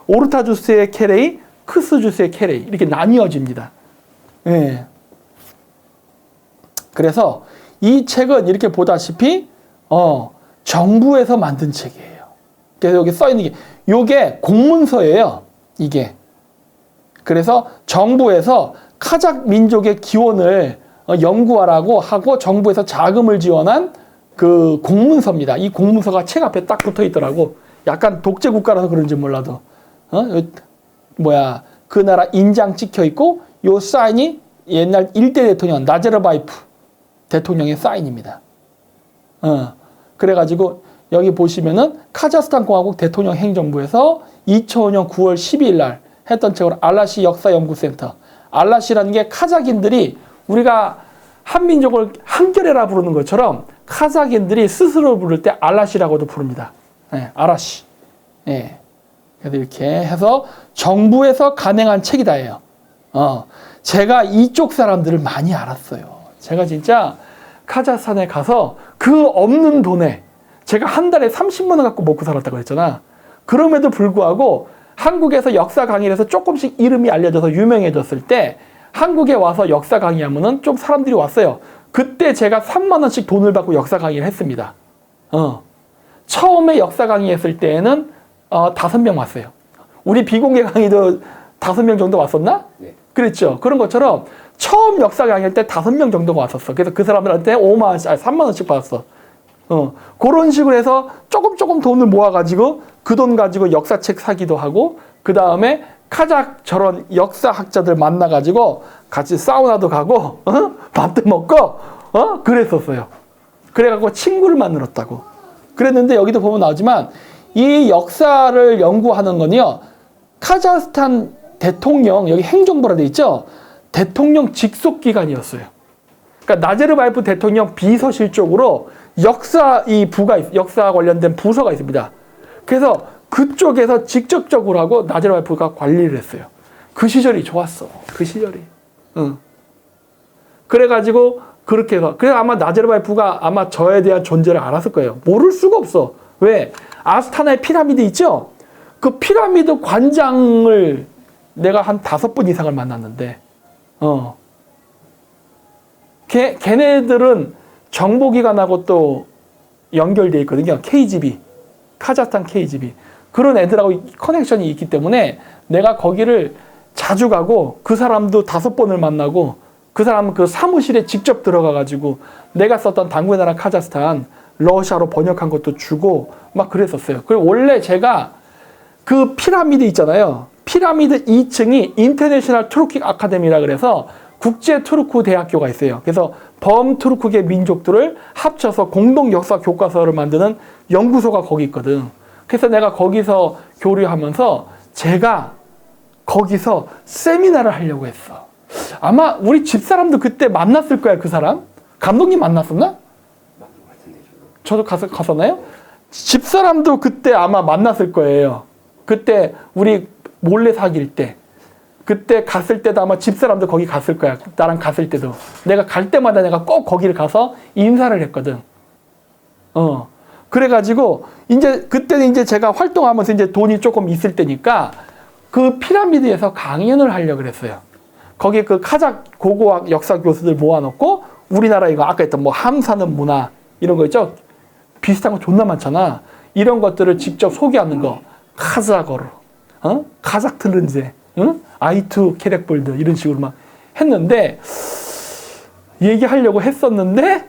오르타주스의 케레이, 크스주스의 케레이 이렇게 나뉘어집니다. 예. 그래서 이 책은 이렇게 보다시피 정부에서 만든 책이에요. 그래서 여기 써 있는 게 요게 공문서예요. 이게. 그래서 정부에서 카작 민족의 기원을 연구하라고 하고 정부에서 자금을 지원한 그 공문서입니다. 이 공문서가 책 앞에 딱 붙어 있더라고. 약간 독재 국가라서 그런지 몰라도 그 나라 인장 찍혀 있고 요 사인이 옛날 1대 대통령 나제르바이프 대통령의 사인입니다. 그래가지고 여기 보시면은 카자흐스탄 공화국 대통령 행정부에서 2005년 9월 12일 날 했던 책으로 알라시 역사연구센터. 알라시라는 게 카자흐인들이 우리가 한민족을 한결에라 부르는 것처럼 카자흐인들이 스스로 부를 때 알라시라고도 부릅니다. 네, 알라시. 네. 그래서 이렇게 해서 정부에서 간행한 책이다예요. 제가 이쪽 사람들을 많이 알았어요. 제가 진짜 카자흐스탄에 가서 그 없는 돈에 제가 한 달에 30만 원 갖고 먹고 살았다고 했잖아. 그럼에도 불구하고 한국에서 역사 강의를 해서 조금씩 이름이 알려져서 유명해졌을 때 한국에 와서 역사 강의하면은 좀 사람들이 왔어요. 그때 제가 3만 원씩 돈을 받고 역사 강의를 했습니다. 처음에 역사 강의했을 때에는 5명 왔어요. 우리 비공개 강의도 5명 정도 왔었나? 네. 그랬죠. 그런 것처럼 처음 역사 강의할 때 5명 정도가 왔었어. 그래서 그 사람들한테 5만 원씩, 3만 원씩 받았어. 그런 식으로 해서 조금 돈을 모아가지고 그 돈 가지고 역사책 사기도 하고, 그 다음에 카작 저런 역사학자들 만나가지고 같이 사우나도 가고, 밥도 먹고, 그랬었어요. 그래갖고 친구를 만들었다고. 그랬는데 여기도 보면 나오지만 이 역사를 연구하는 건요, 카자흐스탄 대통령, 여기 행정부라 돼 있죠? 대통령 직속 기관이었어요. 그러니까 나제르바예프 대통령 비서실 쪽으로 역사 관련된 부서가 있습니다. 그래서 그쪽에서 직접적으로 하고 나제르바예프가 관리를 했어요. 그 시절이 좋았어. 그 시절이. 그래가지고 그렇게 해서 그래서 아마 나제르바예프가 아마 저에 대한 존재를 알았을 거예요. 모를 수가 없어. 왜? 아스타나의 피라미드 있죠? 그 피라미드 관장을 내가 한 5번 이상을 만났는데, 걔네들은 정보기관하고 또 연결되어 있거든요. KGB, 카자흐스탄 KGB. 그런 애들하고 커넥션이 있기 때문에 내가 거기를 자주 가고 그 사람도 5번을 만나고 그 사람 그 사무실에 직접 들어가가지고 내가 썼던 당구의 나라 카자흐스탄 러시아로 번역한 것도 주고 막 그랬었어요. 그리고 원래 제가 그 피라미드 있잖아요. 피라미드 2층이 인터내셔널 투르키 아카데미라 그래서 국제 투르크 대학교가 있어요. 그래서 범투르크계 민족들을 합쳐서 공동 역사 교과서를 만드는 연구소가 거기 있거든. 그래서 내가 거기서 교류하면서 제가 거기서 세미나를 하려고 했어. 아마 우리 집사람도 그때 만났을 거야, 그 사람. 감독님 만났었나? 저도 갔었나요? 집사람도 그때 아마 만났을 거예요. 그때 우리 몰래 사귈 때. 그때 갔을 때도 아마 집사람도 거기 갔을 거야. 나랑 갔을 때도. 내가 갈 때마다 내가 꼭 거기를 가서 인사를 했거든. 그래가지고, 그때는 제가 활동하면서 돈이 조금 있을 때니까 그 피라미드에서 강연을 하려고 그랬어요. 거기 그 카작 고고학 역사 교수들 모아놓고 우리나라 이거 아까 했던 뭐 함사는 문화 이런 거 있죠? 비슷한 거 존나 많잖아. 이런 것들을 직접 소개하는 거. 카자거로. 카작 틀른제. 응? I2 캐렉볼드 이런 식으로 막 했는데 얘기하려고 했었는데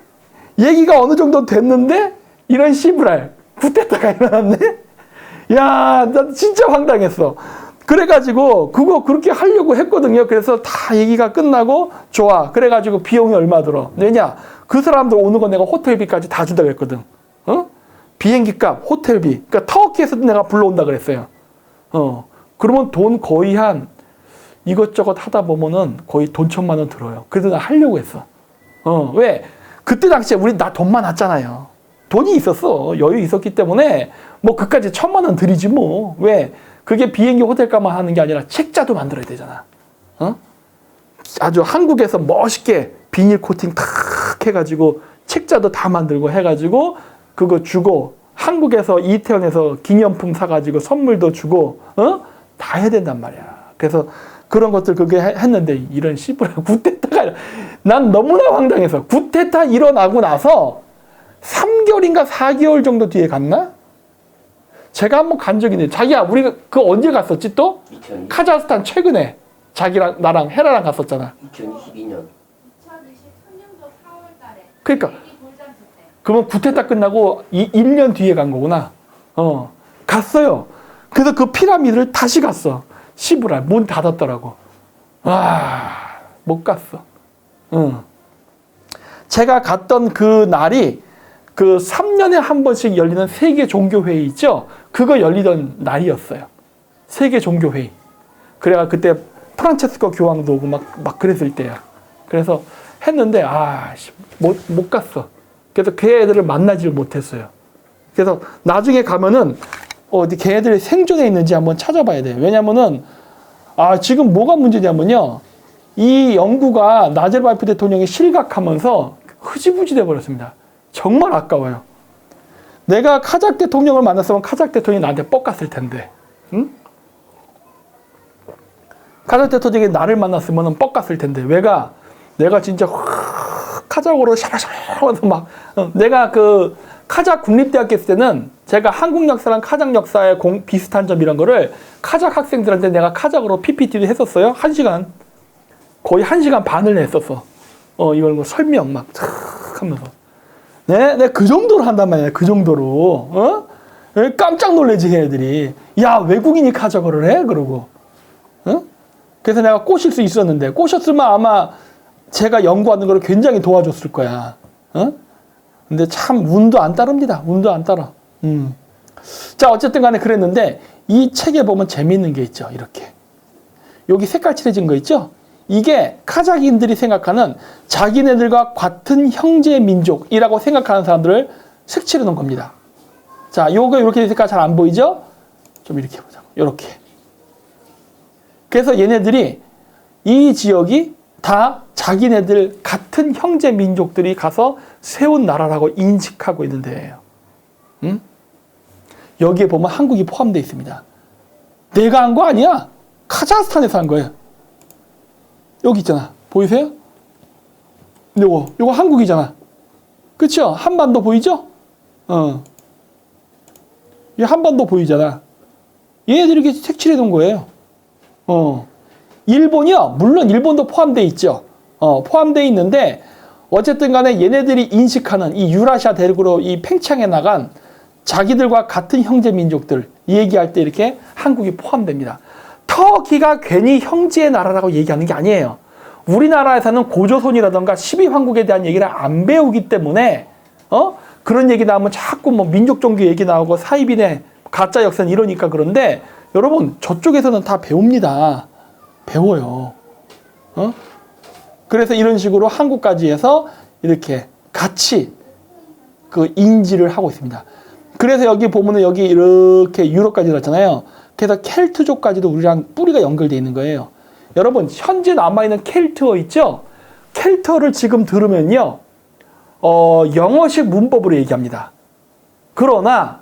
얘기가 어느 정도 됐는데 이런 씨부랄 구테타가 일어났네. 야, 나 진짜 황당했어. 그래가지고 그거 그렇게 하려고 했거든요. 그래서 다 얘기가 끝나고 좋아. 그래가지고 비용이 얼마 들어? 왜냐? 그 사람들 오는 거 내가 호텔비까지 다 준다고 했거든. 어? 비행기 값, 호텔비. 그러니까 터키에서도 내가 불러온다 그랬어요. 그러면 돈 거의 한 이것저것 하다 보면은 거의 돈 1,000만 원 들어요. 그래도 나 하려고 했어. 왜? 그때 당시에 나 돈 많았잖아요. 돈이 있었어. 여유 있었기 때문에 뭐 그까지 1,000만 원 들이지 뭐. 왜? 그게 비행기 호텔값만 하는 게 아니라 책자도 만들어야 되잖아. 아주 한국에서 멋있게 비닐 코팅 탁 해가지고 책자도 다 만들고 해가지고 그거 주고 한국에서 이태원에서 기념품 사가지고 선물도 주고 다 해야 된단 말이야. 그래서 그런 것들 그게 했는데 이런 씨부라 구테타가 난 너무나 황당해서 구테타 일어나고 나서 3개월인가 4개월 정도 뒤에 갔나? 제가 한번 간 적이 있는데 자기야 우리 그 언제 갔었지 또? 2020? 카자흐스탄 최근에 자기랑 나랑 헤라랑 갔었잖아. 2022년. 2023년도 4월 달에. 그러니까 그러면 구테타 끝나고 1년 뒤에 간 거구나. 갔어요. 그래서 그 피라미드를 다시 갔어. 시부랄 문 닫았더라고. 와, 못 갔어. 제가 갔던 그 날이 그 3년에 한 번씩 열리는 세계 종교회의 있죠? 그거 열리던 날이었어요. 세계 종교회의. 그래가 그때 프란체스코 교황도 오고 막 그랬을 때야. 그래서 했는데, 못 갔어. 그래서 걔네들을 만나지를 못했어요. 그래서 나중에 가면은 어디 걔네들이 생존해 있는지 한번 찾아봐야 돼요. 왜냐면은, 지금 뭐가 문제냐면요. 이 영구가 나제르바예프 대통령이 실각하면서 흐지부지 돼버렸습니다. 정말 아까워요. 내가 카자흐 대통령을 만났으면 카자흐 대통령이 나한테 뻑갔을 텐데. 응? 카자흐 대통령이 나를 만났으면 뻑갔을 텐데. 왜가? 내가 진짜 카자흐어로 샤바샤바하면서 막 내가 그 카자흐 국립대학교 있을 때는 제가 한국 역사랑 카자흐 역사의 비슷한 점 이런 거를 카자흐 학생들한테 내가 카자흐어로 PPT를 했었어요. 1시간. 거의 1시간 반을 했었어. 이걸 뭐 설명 막 하면서. 네, 그 정도로 한단 말이야. 그 정도로. 깜짝 놀래지, 걔네들이. 야, 외국인이 카자흐어를 해? 그러고. 그래서 내가 꼬실 수 있었는데, 꼬셨으면 아마 제가 연구하는 걸 굉장히 도와줬을 거야. 근데 참, 운도 안 따릅니다. 운도 안 따라. 자, 어쨌든 간에 그랬는데, 이 책에 보면 재밌는 게 있죠. 이렇게. 여기 색깔 칠해진 거 있죠? 이게 카자흐인들이 생각하는 자기네들과 같은 형제 민족이라고 생각하는 사람들을 색칠해 놓은 겁니다. 자, 요거 이렇게 되니까 잘 안 보이죠? 좀 이렇게 보자고. 요렇게. 그래서 얘네들이 이 지역이 다 자기네들 같은 형제 민족들이 가서 세운 나라라고 인식하고 있는 데예요. 여기에 보면 한국이 포함되어 있습니다. 내가 한 거 아니야. 카자흐스탄에서 한 거예요. 여기 있잖아. 보이세요? 요거 한국이잖아. 그쵸? 한반도 보이죠? 이 한반도 보이잖아. 얘네들이 이렇게 색칠해 놓은 거예요. 일본이요. 물론 일본도 포함되어 있죠. 포함되어 있는데 어쨌든 간에 얘네들이 인식하는 이 유라시아 대륙으로 이 팽창해 나간 자기들과 같은 형제 민족들 얘기할 때 이렇게 한국이 포함됩니다. 터키가 괜히 형제의 나라라고 얘기하는 게 아니에요. 우리나라에서는 고조선이라던가 12황국에 대한 얘기를 안 배우기 때문에 그런 얘기 나오면 자꾸 뭐 민족 종교 얘기 나오고 사이비네 가짜 역사는 이러니까 그런데 여러분 저쪽에서는 다 배웁니다. 배워요. 그래서 이런 식으로 한국까지 해서 이렇게 같이 그 인지를 하고 있습니다. 그래서 여기 보면은 여기 이렇게 유럽까지 들었잖아요. 그래서 켈트족까지도 우리랑 뿌리가 연결되어 있는 거예요. 여러분 현재 남아있는 켈트어 있죠? 켈트어를 지금 들으면요. 영어식 문법으로 얘기합니다. 그러나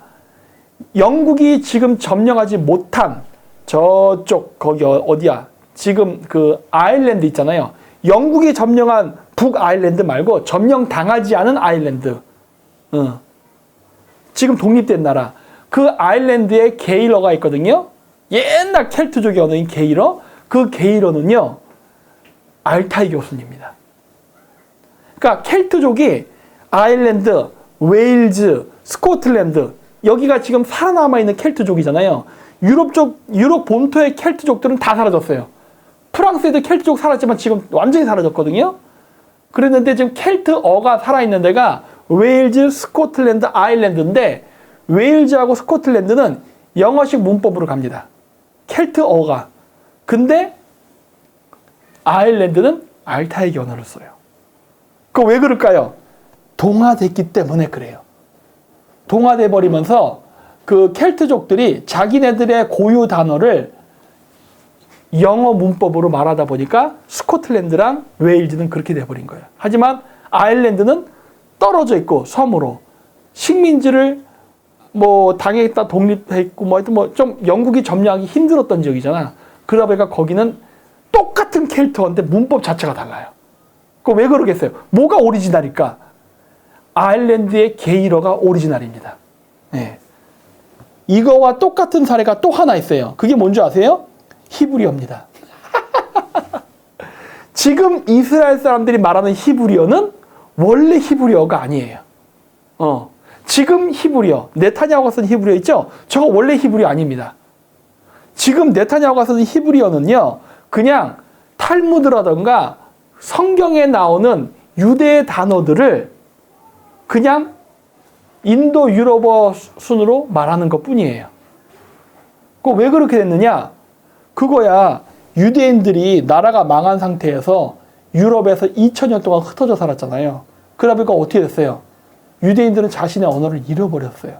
영국이 지금 점령하지 못한 저쪽 거기 어디야? 지금 그 아일랜드 있잖아요. 영국이 점령한 북아일랜드 말고 점령당하지 않은 아일랜드. 지금 독립된 나라. 그 아일랜드에 게일어가 있거든요. 옛날 켈트족의 언어인 게일어. 그 게이러는요, 알타이 교순입니다. 그러니까 켈트족이 아일랜드, 웨일즈, 스코틀랜드, 여기가 지금 살아남아 있는 켈트족이잖아요. 유럽 본토의 켈트족들은 다 사라졌어요. 프랑스에도 켈트족 살았지만 지금 완전히 사라졌거든요. 그랬는데 지금 켈트어가 살아있는 데가 웨일즈, 스코틀랜드, 아일랜드인데, 웨일즈하고 스코틀랜드는 영어식 문법으로 갑니다. 켈트어가. 근데 아일랜드는 알타이기 언어를 써요. 그거 왜 그럴까요? 동화됐기 때문에 그래요. 동화돼 버리면서 그 켈트족들이 자기네들의 고유 단어를 영어 문법으로 말하다 보니까 스코틀랜드랑 웨일즈는 그렇게 돼버린 거예요. 하지만 아일랜드는 떨어져 있고 섬으로 식민지를 뭐 당했다 독립했고 뭐 좀 영국이 점령하기 힘들었던 지역이잖아. 그러다 보니까 거기는 똑같은 켈트어인데 문법 자체가 달라요. 그거 왜 그러겠어요? 뭐가 오리지널일까? 아일랜드의 게이러가 오리지널입니다. 네. 이거와 똑같은 사례가 또 하나 있어요. 그게 뭔지 아세요? 히브리어입니다. 지금 이스라엘 사람들이 말하는 히브리어는 원래 히브리어가 아니에요. 지금 히브리어, 네타냐후가 쓴 히브리어 있죠? 저거 원래 히브리어 아닙니다. 지금 네타냐후가 쓴 히브리어는요, 그냥 탈무드라던가 성경에 나오는 유대의 단어들을 그냥 인도 유럽어 순으로 말하는 것 뿐이에요. 그거 왜 그렇게 됐느냐? 그거야, 유대인들이 나라가 망한 상태에서 유럽에서 2000년 동안 흩어져 살았잖아요. 그러다 보니까 어떻게 됐어요? 유대인들은 자신의 언어를 잃어버렸어요.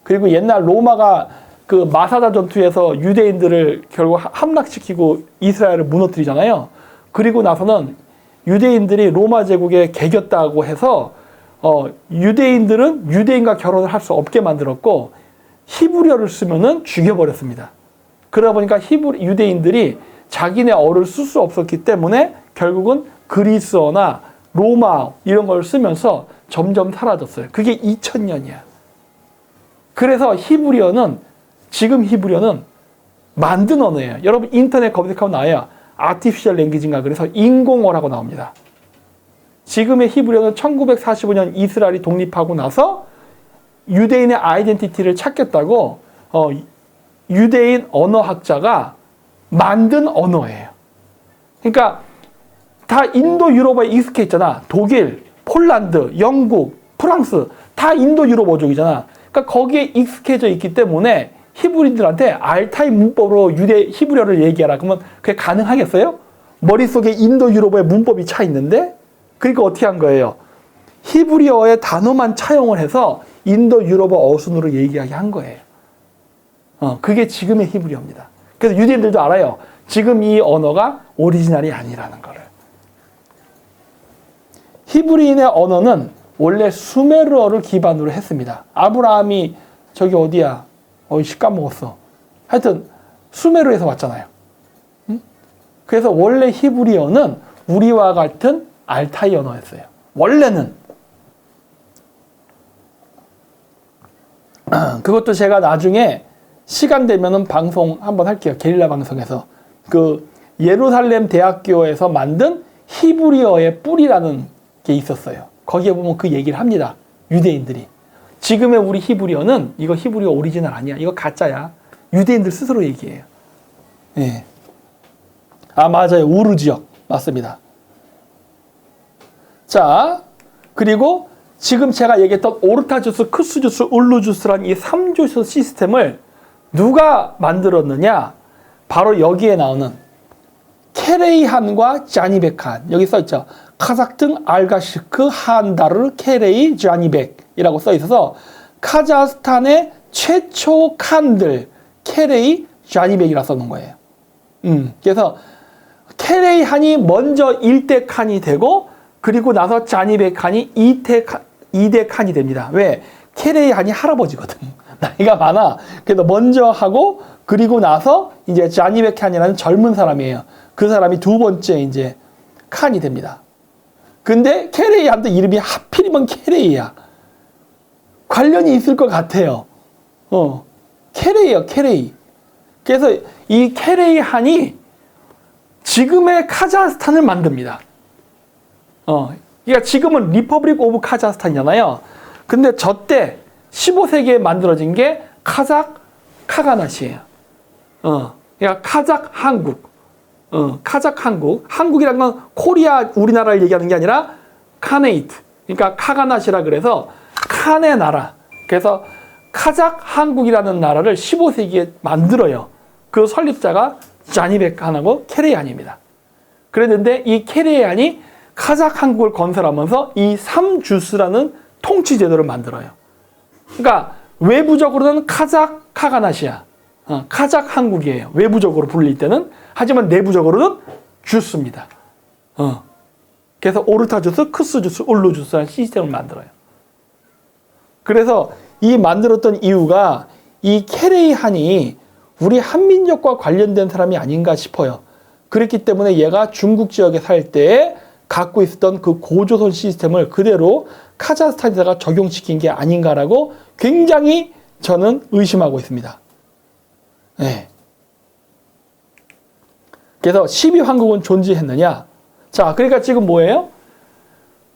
그리고 옛날 로마가 그 마사다 전투에서 유대인들을 결국 함락시키고 이스라엘을 무너뜨리잖아요. 그리고 나서는 유대인들이 로마 제국에 개겼다고 해서 유대인들은 유대인과 결혼을 할 수 없게 만들었고 히브리어를 쓰면은 죽여버렸습니다. 그러다 보니까 유대인들이 자기네 어를 쓸 수 없었기 때문에 결국은 그리스어나 로마 이런 걸 쓰면서 점점 사라졌어요. 그게 2000년이야. 그래서 지금 히브리어는 만든 언어예요. 여러분 인터넷 검색하면 나와요. 아티피셜 랭귀지인가 그래서 인공어라고 나옵니다. 지금의 히브리어는 1945년 이스라엘이 독립하고 나서 유대인의 아이덴티티를 찾겠다고 유대인 언어학자가 만든 언어예요. 그러니까 다 인도 유럽어에 익숙해 있잖아. 독일, 폴란드, 영국, 프랑스 다 인도 유럽 어족이잖아. 그러니까 거기에 익숙해져 있기 때문에 히브리들한테 알타이 문법으로 히브리어를 얘기하라 그러면 그게 가능하겠어요? 머릿속에 인도 유럽어의 문법이 차 있는데 그러니까 어떻게 한 거예요? 히브리어의 단어만 차용을 해서 인도 유럽어 어순으로 얘기하게 한 거예요. 그게 지금의 히브리어입니다. 그래서 유대인들도 알아요. 지금 이 언어가 오리지널이 아니라는 거를. 히브리인의 언어는 원래 수메르어를 기반으로 했습니다. 아브라함이 저기 어디야? 까먹었어. 하여튼 수메르에서 왔잖아요. 응? 그래서 원래 히브리어는 우리와 같은 알타이 언어였어요. 원래는. 그것도 제가 나중에 시간 되면은 방송 한번 할게요. 게릴라 방송에서. 그 예루살렘 대학교에서 만든 히브리어의 뿌리라는 게 있었어요. 거기에 보면 그 얘기를 합니다. 유대인들이. 지금의 우리 히브리어는 이거 히브리어 오리지널 아니야. 이거 가짜야. 유대인들 스스로 얘기해요. 예. 아, 맞아요. 우르 지역. 맞습니다. 자, 그리고 지금 제가 얘기했던 오르타주스, 크스주스, 울루주스라는 이 3주스 시스템을 누가 만들었느냐? 바로 여기에 나오는 케레이한과 자니백한. 여기 써있죠. 카자흐, 알가시크, 한다르, 케레이, 자니백이라고 써있어서 카자흐스탄의 최초 칸들 케레이, 자니백이라 써놓은 거예요. 그래서 케레이한이 먼저 1대 칸이 되고 그리고 나서 자니백한이 2대 칸이 됩니다. 왜? 케레이한이 할아버지거든. 나이가 많아. 그래서 먼저 하고 그리고 나서 이제 자니백한이라는 젊은 사람이에요. 그 사람이 두 번째 이제 칸이 됩니다. 근데 케레이한도 이름이 하필이면 케레이야. 관련이 있을 것 같아요. 케레이요, 케레이. 그래서 이 케레이한이 지금의 카자흐스탄을 만듭니다. 그러니까 지금은 리퍼블릭 오브 카자흐스탄이잖아요. 근데 저때 15세기에 만들어진 게 카자흐-카가나시예요. 그러니까 카자흐 한국. 카자흐 한국. 한국이란 건 코리아 우리나라를 얘기하는 게 아니라 카네이트. 그러니까 카가나시라 그래서 칸의 나라. 그래서 카자흐 한국이라는 나라를 15세기에 만들어요. 그 설립자가 자니베크 한하고 케레이안입니다. 그랬는데 이 케레이안이 카자흐 한국을 건설하면서 이 삼주스라는 통치 제도를 만들어요. 그러니까 외부적으로는 카자흐 카가나시아, 카자흐 한국이에요. 외부적으로 불릴 때는. 하지만 내부적으로는 주스입니다. 그래서 오르타 주스, 크스 주스, 울루 주스라는 시스템을 만들어요. 그래서 이 만들었던 이유가 이 케레이한이 우리 한민족과 관련된 사람이 아닌가 싶어요. 그렇기 때문에 얘가 중국 지역에 살 때 갖고 있었던 그 고조선 시스템을 그대로 카자흐스탄에다가 적용시킨 게 아닌가라고 굉장히 저는 의심하고 있습니다. 네. 그래서 12황국은 존재했느냐? 자, 그러니까 지금 뭐예요?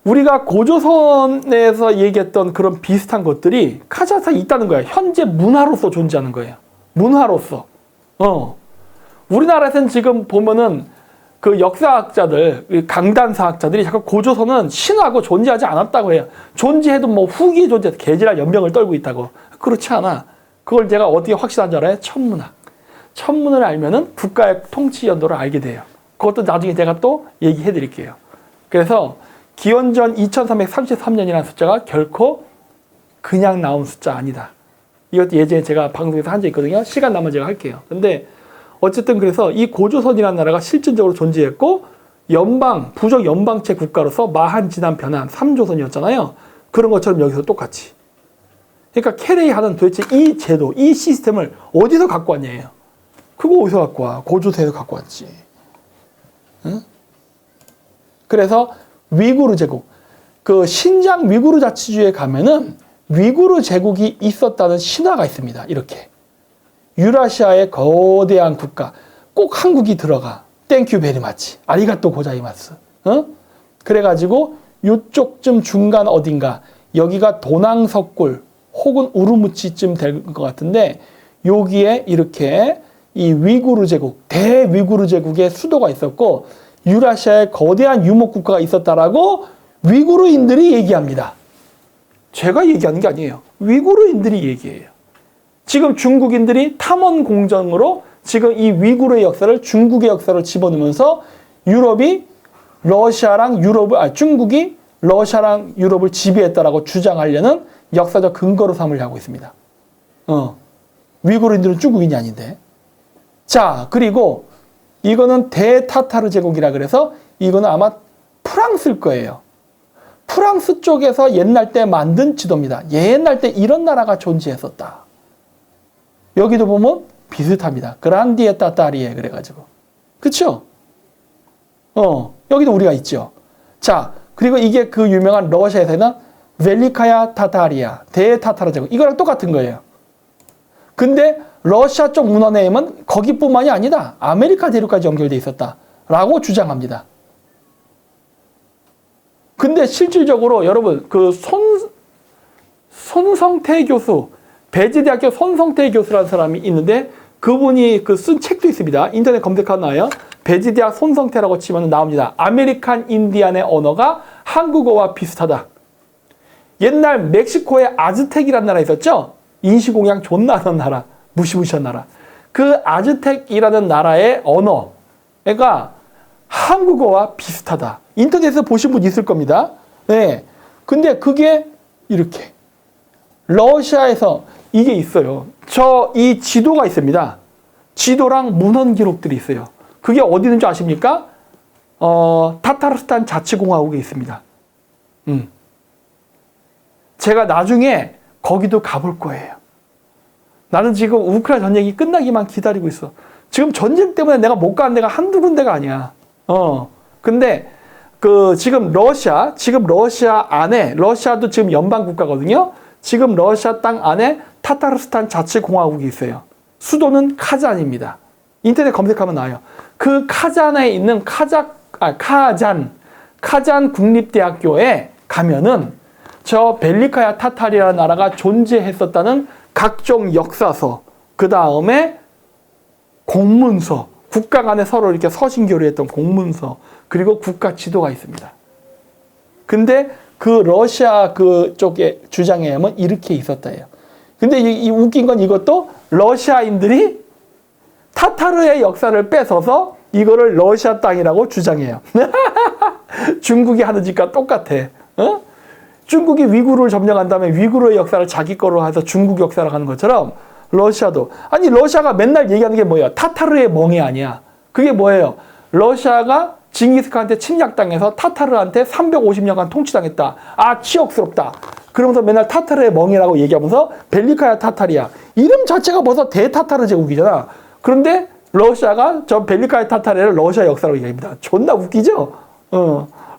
우리가 고조선에서 얘기했던 그런 비슷한 것들이 카자흐스탄에 있다는 거예요. 현재 문화로서 존재하는 거예요. 문화로서. 우리나라에서는 지금 보면은 그 역사학자들, 강단사학자들이 자꾸 고조선은 신화고 존재하지 않았다고 해요. 존재해도 뭐 후기에 존재해서 개지랄 연병을 떨고 있다고. 그렇지 않아. 그걸 제가 어떻게 확신한 줄 알아요? 천문학. 천문을 알면은 국가의 통치 연도를 알게 돼요. 그것도 나중에 제가 또 얘기해 드릴게요. 그래서 기원전 2333년이라는 숫자가 결코 그냥 나온 숫자 아니다. 이것도 예전에 제가 방송에서 한 적 있거든요. 시간 나면 제가 할게요. 근데 어쨌든 그래서 이 고조선이라는 나라가 실질적으로 존재했고 연방, 부족 연방체 국가로서 마한, 진한, 변한 3조선이었잖아요. 그런 것처럼 여기서 똑같이. 그러니까 케레이하는 도대체 이 제도, 이 시스템을 어디서 갖고 왔냐예요. 그거 어디서 갖고 와? 고조선에서 갖고 왔지. 응? 그래서 위구르 제국, 그 신장 위구르 자치주에 가면은 위구르 제국이 있었다는 신화가 있습니다. 이렇게. 유라시아의 거대한 국가, 꼭 한국이 들어가. 땡큐 베리 마치. 아리가또 고자이마스. 그래가지고 요쪽쯤 중간 어딘가, 여기가 도낭석굴 혹은 우르무치쯤 될 것 같은데, 여기에 이렇게 이 위구르 제국, 대위구르 제국의 수도가 있었고, 유라시아의 거대한 유목국가가 있었다라고 위구르인들이 얘기합니다. 제가 얘기하는 게 아니에요. 위구르인들이 얘기해요. 지금 중국인들이 탐험 공정으로 지금 이 위구르의 역사를, 중국의 역사를 집어넣으면서 중국이 러시아랑 유럽을 지배했다라고 주장하려는 역사적 근거로 삼으려고 있습니다. 위구르인들은 중국인이 아닌데. 자, 그리고 이거는 대타타르 제국이라 그래서 이거는 아마 프랑스일 거예요. 프랑스 쪽에서 옛날 때 만든 지도입니다. 옛날 때 이런 나라가 존재했었다. 여기도 보면 비슷합니다. 그란디에 따따리에 그래가지고. 그쵸? 여기도 우리가 있죠. 자, 그리고 이게 그 유명한 러시아에서는 벨리카야 타타리아, 대타타르 제국. 이거랑 똑같은 거예요. 근데 러시아 쪽 문화 내용은 거기뿐만이 아니다. 아메리카 대륙까지 연결돼 있었다라고 주장합니다. 근데 실질적으로 여러분 그 손성태 교수, 배지대학교 손성태 교수라는 사람이 있는데 그분이 그 쓴 책도 있습니다. 인터넷 검색하면 나와요. 배지대학 손성태라고 치면 나옵니다. 아메리칸 인디안의 언어가 한국어와 비슷하다. 옛날 멕시코에 아즈텍이라는 나라 있었죠? 인시공양 존나 하는 나라. 무시무시한 나라. 그 아즈텍이라는 나라의 언어가 한국어와 비슷하다. 인터넷에서 보신 분 있을 겁니다. 네. 근데 그게 이렇게. 러시아에서 이게 있어요. 이 지도가 있습니다. 지도랑 문헌 기록들이 있어요. 그게 어디 있는지 아십니까? 타타르스탄 자치공화국에 있습니다. 제가 나중에 거기도 가볼 거예요. 나는 지금 우크라이나 전쟁이 끝나기만 기다리고 있어. 지금 전쟁 때문에 내가 못 가는 데가 한두 군데가 아니야. 근데 지금 러시아 안에, 러시아도 지금 연방 국가거든요. 지금 러시아 땅 안에 타타르스탄 자치공화국이 있어요. 수도는 카잔입니다. 인터넷 검색하면 나와요. 그 카잔에 있는 카잔 국립대학교에 가면은 저 벨리카야 타타리라는 나라가 존재했었다는 각종 역사서, 그 다음에 공문서, 국가 간에 서로 이렇게 서신교류했던 공문서, 그리고 국가 지도가 있습니다. 근데 그 러시아 그쪽의 주장에 의하면 이렇게 있었다예요. 근데 이 웃긴 건 이것도 러시아인들이 타타르의 역사를 뺏어서 이거를 러시아 땅이라고 주장해요. 중국이 하는 짓과 똑같아. 어? 중국이 위구르를 점령한 다음에 위구르의 역사를 자기 거로 해서 중국 역사를 하는 것처럼 러시아도, 아니 러시아가 맨날 얘기하는 게 뭐예요? 타타르의 멍이 아니야. 그게 뭐예요? 러시아가 징기스칸한테 침략당해서 타타르한테 350년간 통치당했다. 아, 치욕스럽다. 그러면서 맨날 타타르의 멍이라고 얘기하면서 벨리카야 타타리야. 이름 자체가 벌써 대타타르 제국이잖아. 그런데 러시아가 저 벨리카야 타타리를 러시아 역사라고 얘기합니다. 존나 웃기죠?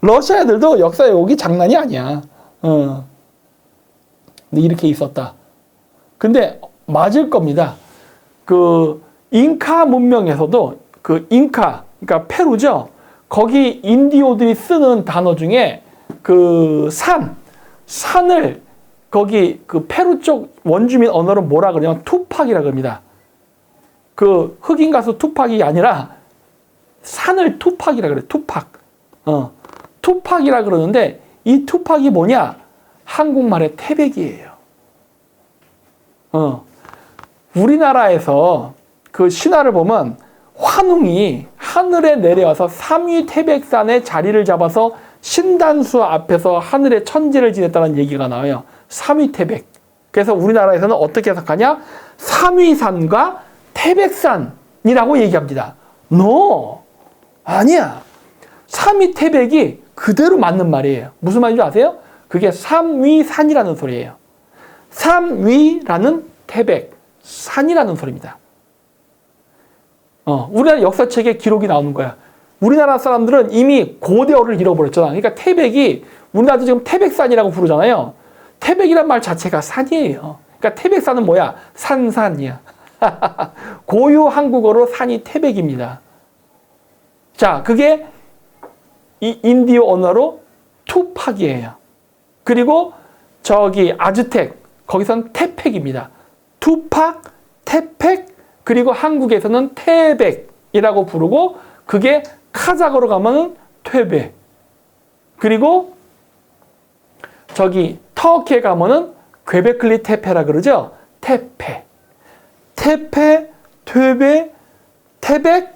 러시아 애들도 역사 왜곡이 장난이 아니야. 근데 이렇게 있었다. 근데 맞을 겁니다. 그 잉카 문명에서도 그 잉카, 그러니까 페루죠. 거기 인디오들이 쓰는 단어 중에 그 산을 거기 그 페루 쪽 원주민 언어로 뭐라 그러냐면 투팍이라 그럽니다. 그 흑인 가수 투팍이 아니라 산을 투팍이라 그래. 투팍. 투팍이라 그러는데 이 투팍이 뭐냐? 한국말의 태백이에요. 우리나라에서 그 신화를 보면 환웅이 하늘에 내려와서 삼위태백산에 자리를 잡아서 신단수 앞에서 하늘의 천지를 지냈다는 얘기가 나와요. 삼위태백. 그래서 우리나라에서는 어떻게 해석하냐? 삼위산과 태백산이라고 얘기합니다. No! 아니야. 삼위태백이 그대로 맞는 말이에요. 무슨 말인지 아세요? 그게 삼위산이라는 소리예요. 삼위라는 태백, 산이라는 소리입니다. 우리나라 역사책에 기록이 나오는 거야. 우리나라 사람들은 이미 고대어를 잃어버렸잖아. 그러니까 태백이, 우리나라도 지금 태백산이라고 부르잖아요. 태백이란 말 자체가 산이에요. 그러니까 태백산은 뭐야? 산이야. 고유 한국어로 산이 태백입니다. 자, 그게 이 인디오 언어로 투팍이에요. 그리고 저기 아즈텍, 거기선 태펙입니다. 투팍, 태펙, 그리고 한국에서는 태백이라고 부르고, 그게 카자흐로 가면은 퇴베. 그리고 저기 터키에 가면은 괴베클리 테페라 그러죠. 테페. 테페, 퇴베, 태백,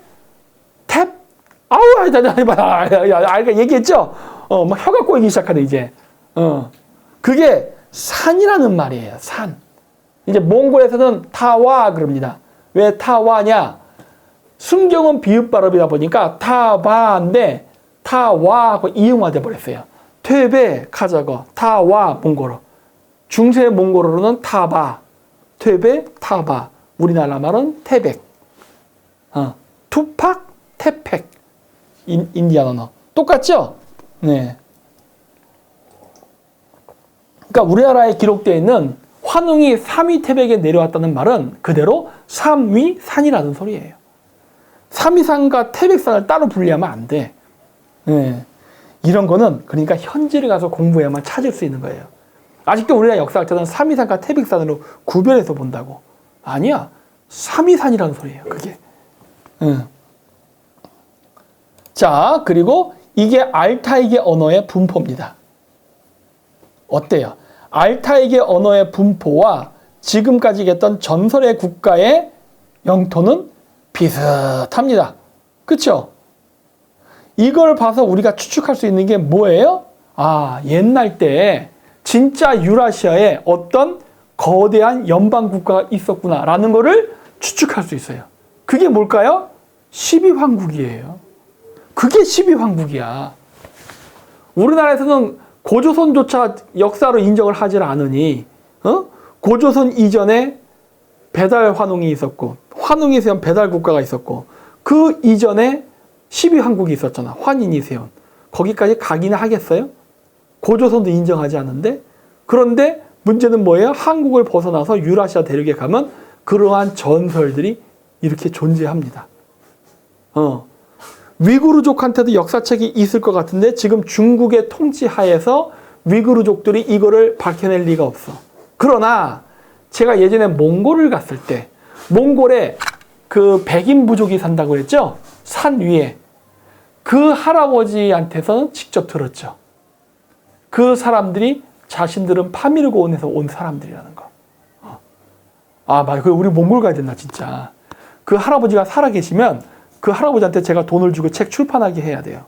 탭. 아우, 아까 얘기했죠? 막 혀가 꼬이기 시작하네, 이제. 그게 산이라는 말이에요, 산. 이제 몽골에서는 타와 그럽니다. 왜 타와냐? 순경은 비읍 발음이다 보니까 타바인데 타와하고 이응화돼 버렸어요. 퇴베 카자흐, 타와 몽골어. 중세 몽골어로는 타바, 퇴베 타바. 우리나라 말은 태백. 투팍, 태펙. 인디안 언어. 똑같죠? 네. 그러니까 우리나라에 기록되어 있는 환웅이 삼위태백에 내려왔다는 말은 그대로 삼위산이라는 소리예요. 삼위산과 태백산을 따로 분리하면 안 돼. 네. 이런 거는 그러니까 현지를 가서 공부해야만 찾을 수 있는 거예요. 아직도 우리나라 역사학자는 삼위산과 태백산으로 구별해서 본다고. 아니야. 삼위산이라는 소리예요. 그게. 자, 그리고 이게 알타이계 언어의 분포입니다. 어때요? 알타이계 언어의 분포와 지금까지 했던 전설의 국가의 영토는 비슷합니다. 그렇죠? 이걸 봐서 우리가 추측할 수 있는 게 뭐예요? 아, 옛날 때 진짜 유라시아에 어떤 거대한 연방 국가가 있었구나라는 거를 추측할 수 있어요. 그게 뭘까요? 12황국이에요. 그게 12황국이야. 우리나라에서는 고조선조차 역사로 인정을 하질 않으니, 고조선 이전에 배달 환웅이 있었고, 환웅이 세운 배달 국가가 있었고, 그 이전에 12황국이 있었잖아. 환인이 세운. 거기까지 가기는 하겠어요? 고조선도 인정하지 않는데? 그런데 문제는 뭐예요? 한국을 벗어나서 유라시아 대륙에 가면 그러한 전설들이 이렇게 존재합니다. 위구르족한테도 역사책이 있을 것 같은데 지금 중국의 통치 하에서 위구르족들이 이거를 밝혀낼 리가 없어. 그러나 제가 예전에 몽골을 갔을 때 몽골에 그 백인 부족이 산다고 그랬죠? 산 위에. 그 할아버지한테서는 직접 들었죠. 그 사람들이 자신들은 파밀고온에서 온 사람들이라는 거. 아, 맞아. 우리 몽골 가야 된다, 진짜. 그 할아버지가 살아계시면 그 할아버지한테 제가 돈을 주고 책 출판하게 해야 돼요.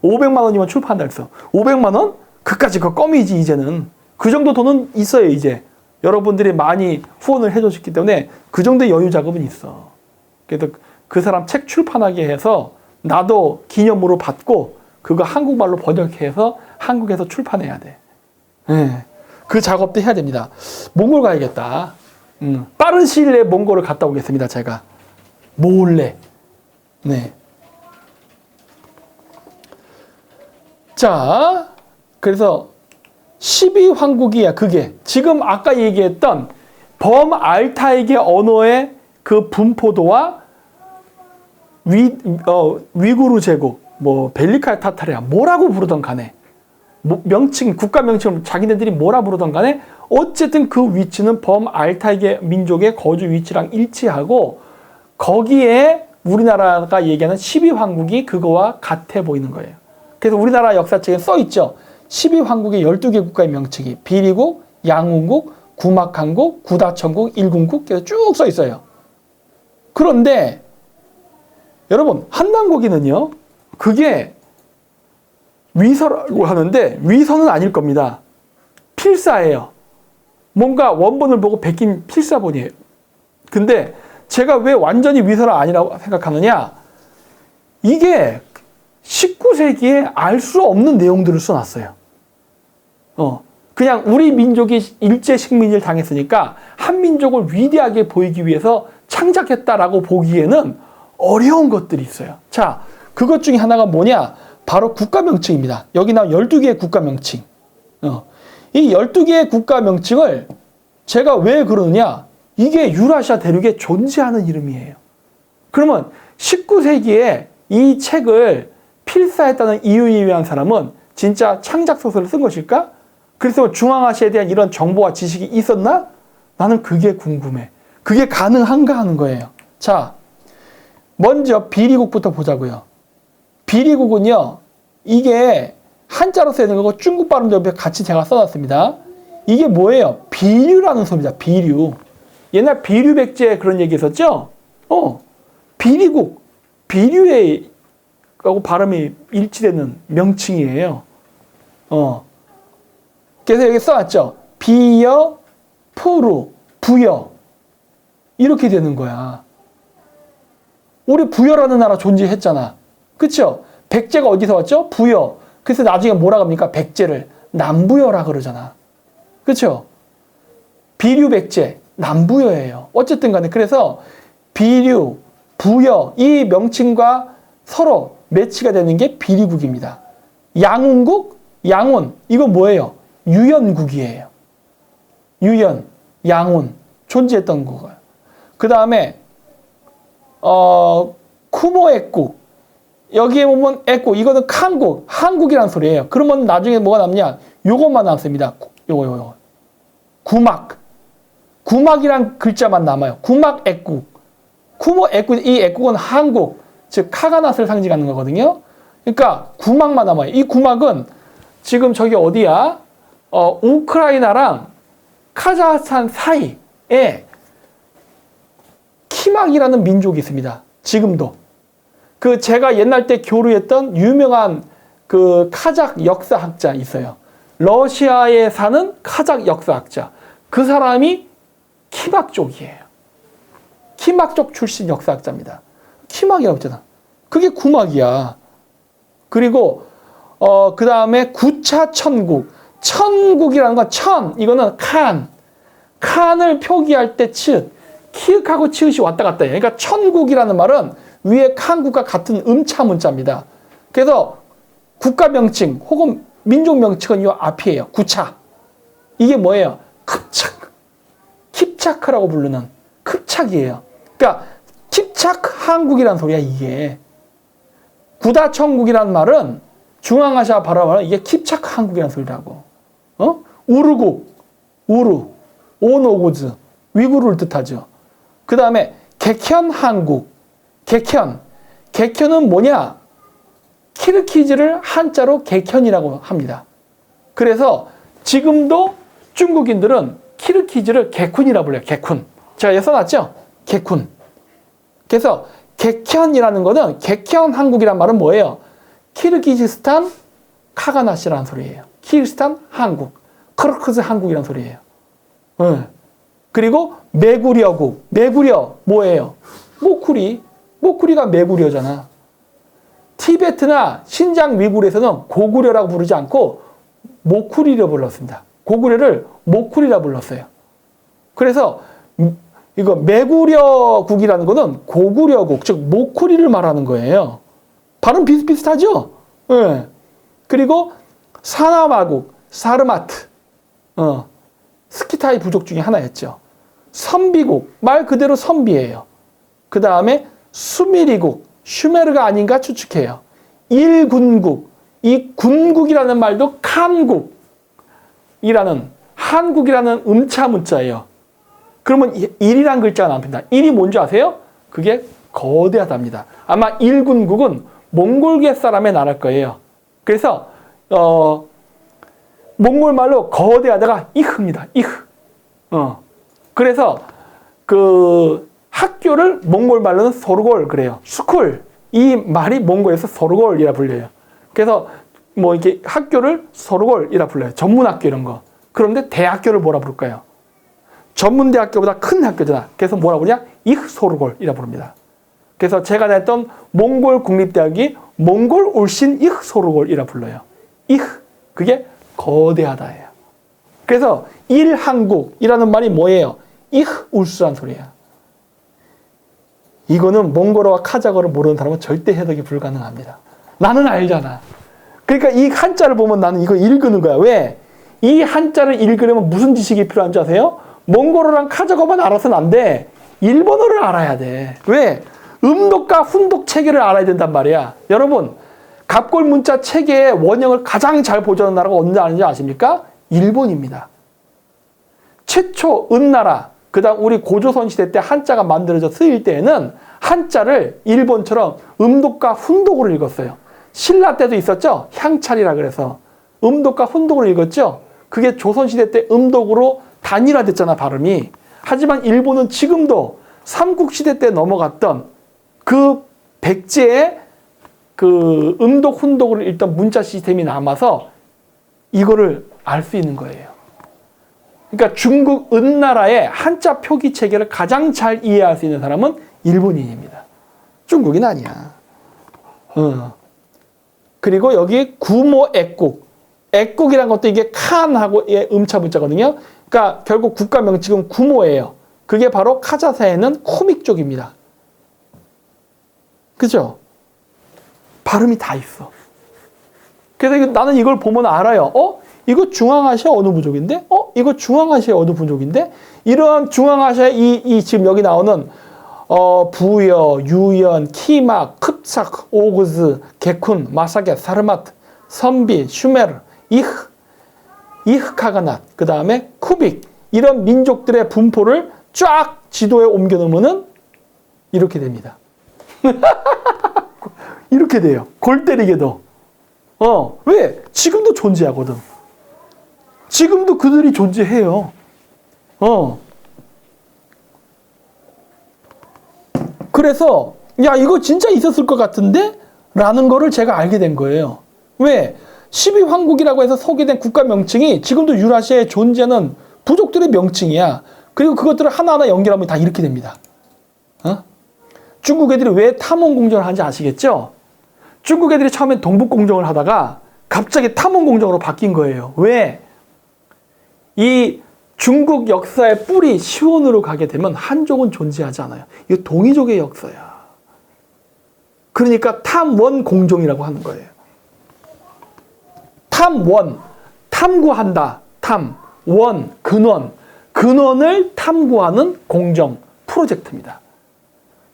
500만 원이면 출판한다 했어. 500만 원? 그까짓 거 껌이지, 이제는. 그 정도 돈은 있어요, 이제. 여러분들이 많이 후원을 해주셨기 때문에 그 정도의 여유 자금은 있어. 그래서 그 사람 책 출판하게 해서 나도 기념으로 받고 그거 한국말로 번역해서 한국에서 출판해야 돼. 네. 그 작업도 해야 됩니다. 몽골 가야겠다. 빠른 시일 내에 몽골을 갔다 오겠습니다, 제가. 몰래. 네. 자, 그래서 12황국이야, 그게. 지금 아까 얘기했던 범알타이계 언어의 그 분포도와 위구르 제국, 뭐 벨리카야 타타르야 뭐라고 부르던 간에 명칭, 국가 명칭을 자기네들이 뭐라 부르던 간에 어쨌든 그 위치는 범알타이계 민족의 거주 위치랑 일치하고 거기에 우리나라가 얘기하는 12황국이 그거와 같아 보이는 거예요. 그래서 우리나라 역사책에 써 있죠. 12황국의 12개 국가의 명칭이 비리국, 양훈국, 구막한국, 구다천국, 일군국 쭉 써 있어요. 그런데 여러분, 한남고기는요, 그게 위서라고 하는데 위서는 아닐 겁니다. 필사예요. 뭔가 원본을 보고 베낀 필사본이에요. 근데 제가 왜 완전히 위서가 아니라고 생각하느냐, 이게 19세기에 알 수 없는 내용들을 써놨어요. 그냥 우리 민족이 일제 식민지를 당했으니까 한 민족을 위대하게 보이기 위해서 창작했다라고 보기에는 어려운 것들이 있어요. 자, 그것 중에 하나가 뭐냐? 바로 국가 명칭입니다. 여기 나온 12개의 국가 명칭. 이 12개의 국가 명칭을 제가 왜 그러느냐? 이게 유라시아 대륙에 존재하는 이름이에요. 그러면 19세기에 이 책을 필사했다는 이유에 위한 사람은 진짜 창작 소설을 쓴 것일까? 그래서 중앙아시아에 대한 이런 정보와 지식이 있었나? 나는 그게 궁금해. 그게 가능한가 하는 거예요. 자, 먼저 비리국부터 보자고요. 비리국은요, 이게 한자로 써야 되는 거고 중국 발음도 옆에 같이 제가 써놨습니다. 이게 뭐예요? 비류라는 소리입니다. 비류. 옛날 비류백제 그런 얘기 있었죠? 비리국, 비류의 하고 발음이 일치되는 명칭이에요. 그래서 여기 써놨죠. 비여, 푸루, 부여. 이렇게 되는 거야. 우리 부여라는 나라 존재했잖아. 그쵸? 백제가 어디서 왔죠? 부여. 그래서 나중에 뭐라 합니까? 백제를 남부여라 그러잖아. 그쵸? 비류백제, 남부여예요. 어쨌든 간에 그래서 비류, 부여 이 명칭과 서로 매치가 되는 게 비리국입니다. 양훈국, 양훈 이거 뭐예요? 유연국이에요. 유연, 양훈 존재했던 거고요. 그 다음에 쿠모액국 여기에 보면 액국 이거는 칸국, 한국이라는 소리예요. 그러면 나중에 뭐가 남냐? 요것만 남습니다. 요거 구막, 구막이란 글자만 남아요. 구막 액국, 쿠모 액국 이 액국은 한국 즉 카가낫을 상징하는 거거든요. 그러니까 구막만 남아요. 이 구막은 지금 저기 어디야? 우크라이나랑 카자흐스탄 사이에 키막이라는 민족이 있습니다. 지금도. 그 제가 옛날 때 교류했던 유명한 그 카작 역사학자 있어요. 러시아에 사는 카작 역사학자. 그 사람이 키막족이에요. 키막족 출신 역사학자입니다. 키막이라고 했잖아. 그게 구막이야. 그리고 그 다음에 구차천국. 천국이라는 건 천, 이거는 칸. 칸을 표기할 때 읒. 키읔하고 치읓이 왔다 갔다 해요. 그러니까 천국이라는 말은 위에 칸국과 같은 음차 문자입니다. 그래서 국가 명칭 혹은 민족 명칭은 이 앞이에요. 구차. 이게 뭐예요? 킵착. 킵차크라고 부르는 킵착이에요. 그러니까 킵착 한국이라는 소리야, 이게. 구다천국이라는 말은 중앙아시아 바라보면 이게 킵차크 한국이라는 소리라고. 우르국, 우루, 오노고즈, 위구르를 뜻하죠. 그 다음에 객현 한국, 객현은 뭐냐? 키르키즈를 한자로 객현이라고 합니다. 그래서 지금도 중국인들은 키르키즈를 개쿤이라고 불러요. 개쿤. 제가 여기 써놨죠? 개쿤. 그래서 객현이라는 거는 객현 한국이란 말은 뭐예요? 키르기즈스탄 카가나시라는 소리예요. 키르기즈스탄 한국, 크르크즈 한국이라는 소리예요. 그리고 메구려국, 메구려 뭐예요? 모쿠리가 메구려잖아. 티베트나 신장 위구르에서는 고구려라고 부르지 않고 모쿠리라고 불렀습니다. 고구려를 모쿠리라고 불렀어요. 그래서 이거 메구려국이라는 거는 고구려국, 즉 모쿠리를 말하는 거예요. 발음 비슷비슷하죠? 네. 그리고 사나마국, 사르마트, 스키타이 부족 중에 하나였죠. 선비국, 말 그대로 선비예요. 그 다음에 수미리국, 슈메르가 아닌가 추측해요. 일군국, 이 군국이라는 말도 칸국이라는 한국이라는 음차 문자예요. 그러면 일이란 글자가 나옵니다. 일이 뭔지 아세요? 그게 거대하답니다. 아마 일군국은 몽골계 사람의 나라일 거예요. 그래서 몽골 말로 거대하다가 이흐입니다. 이흐. 그래서 그 학교를 몽골 말로는 소르골 그래요. 스쿨. 이 말이 몽골에서 소르골이라 불려요. 그래서 뭐 이렇게 학교를 소르골이라 불러요. 전문학교 이런 거. 그런데 대학교를 뭐라 부를까요? 전문대학교보다 큰 학교잖아. 그래서 뭐라 부르냐? 이흐소르골이라 부릅니다. 그래서 제가 다녔던 몽골 국립대학이 몽골 울신 이흐소르골이라 불러요. 이흐, 그게 거대하다예요. 그래서 일한국이라는 말이 뭐예요? 이흐 울수란 소리야. 이거는 몽골어와 카자흐를 모르는 사람은 절대 해석이 불가능합니다. 나는 알잖아. 그러니까 이 한자를 보면 나는 이거 읽는 거야. 왜? 이 한자를 읽으려면 무슨 지식이 필요한 줄 아세요? 몽골어랑 카자흐만 알아서는 안 돼. 일본어를 알아야 돼. 왜? 음독과 훈독 체계를 알아야 된단 말이야. 여러분, 갑골 문자 체계의 원형을 가장 잘 보존한 나라가 언제 아는지 아십니까? 일본입니다. 최초 은나라, 그 다음 우리 고조선 시대 때 한자가 만들어져 쓰일 때에는 한자를 일본처럼 음독과 훈독으로 읽었어요. 신라 때도 있었죠? 향찰이라 그래서. 음독과 훈독으로 읽었죠? 그게 조선시대 때 음독으로 단일화됐잖아, 발음이. 하지만 일본은 지금도 삼국시대 때 넘어갔던 그 백제의 그 음독, 훈독을 읽던 문자 시스템이 남아서 이거를 알 수 있는 거예요. 그러니까 중국 은나라의 한자 표기 체계를 가장 잘 이해할 수 있는 사람은 일본인입니다. 중국인 아니야. 그리고 여기 구모 액국. 액국이란 것도 이게 칸하고의 음차 문자거든요. 그러니까 결국 국가 명칭은 구모예요. 그게 바로 카자흐에는 코믹 쪽입니다. 그죠? 발음이 다 있어. 그래서 나는 이걸 보면 알아요. 이거 중앙아시아 어느 부족인데? 이거 중앙아시아 어느 부족인데? 이러한 중앙아시아 이 지금 여기 나오는 부여, 유연, 키막, 흡삭, 오그즈, 게쿤, 마사게, 사르마트, 선비, 슈메르, 이흐카가낫, 그 다음에 쿠빅, 이런 민족들의 분포를 쫙 지도에 옮겨 놓으면은 이렇게 됩니다. 이렇게 돼요. 골 때리게도. 왜? 지금도 존재하거든. 지금도 그들이 존재해요. 그래서 야 이거 진짜 있었을 것 같은데? 라는 거를 제가 알게 된 거예요. 왜? 12황국이라고 해서 소개된 국가 명칭이 지금도 유라시아에 존재하는 부족들의 명칭이야. 그리고 그것들을 하나하나 연결하면 다 이렇게 됩니다. 중국 애들이 왜 탐험공정을 하는지 아시겠죠? 중국 애들이 처음엔 동북공정을 하다가 갑자기 탐험공정으로 바뀐 거예요. 왜? 이 중국 역사의 뿌리 시원으로 가게 되면 한족은 존재하지 않아요. 이거 동이족의 역사야. 그러니까 탐원공정이라고 하는 거예요. 탐원, 탐구한다. 탐원, 근원을 탐구하는 공정 프로젝트입니다.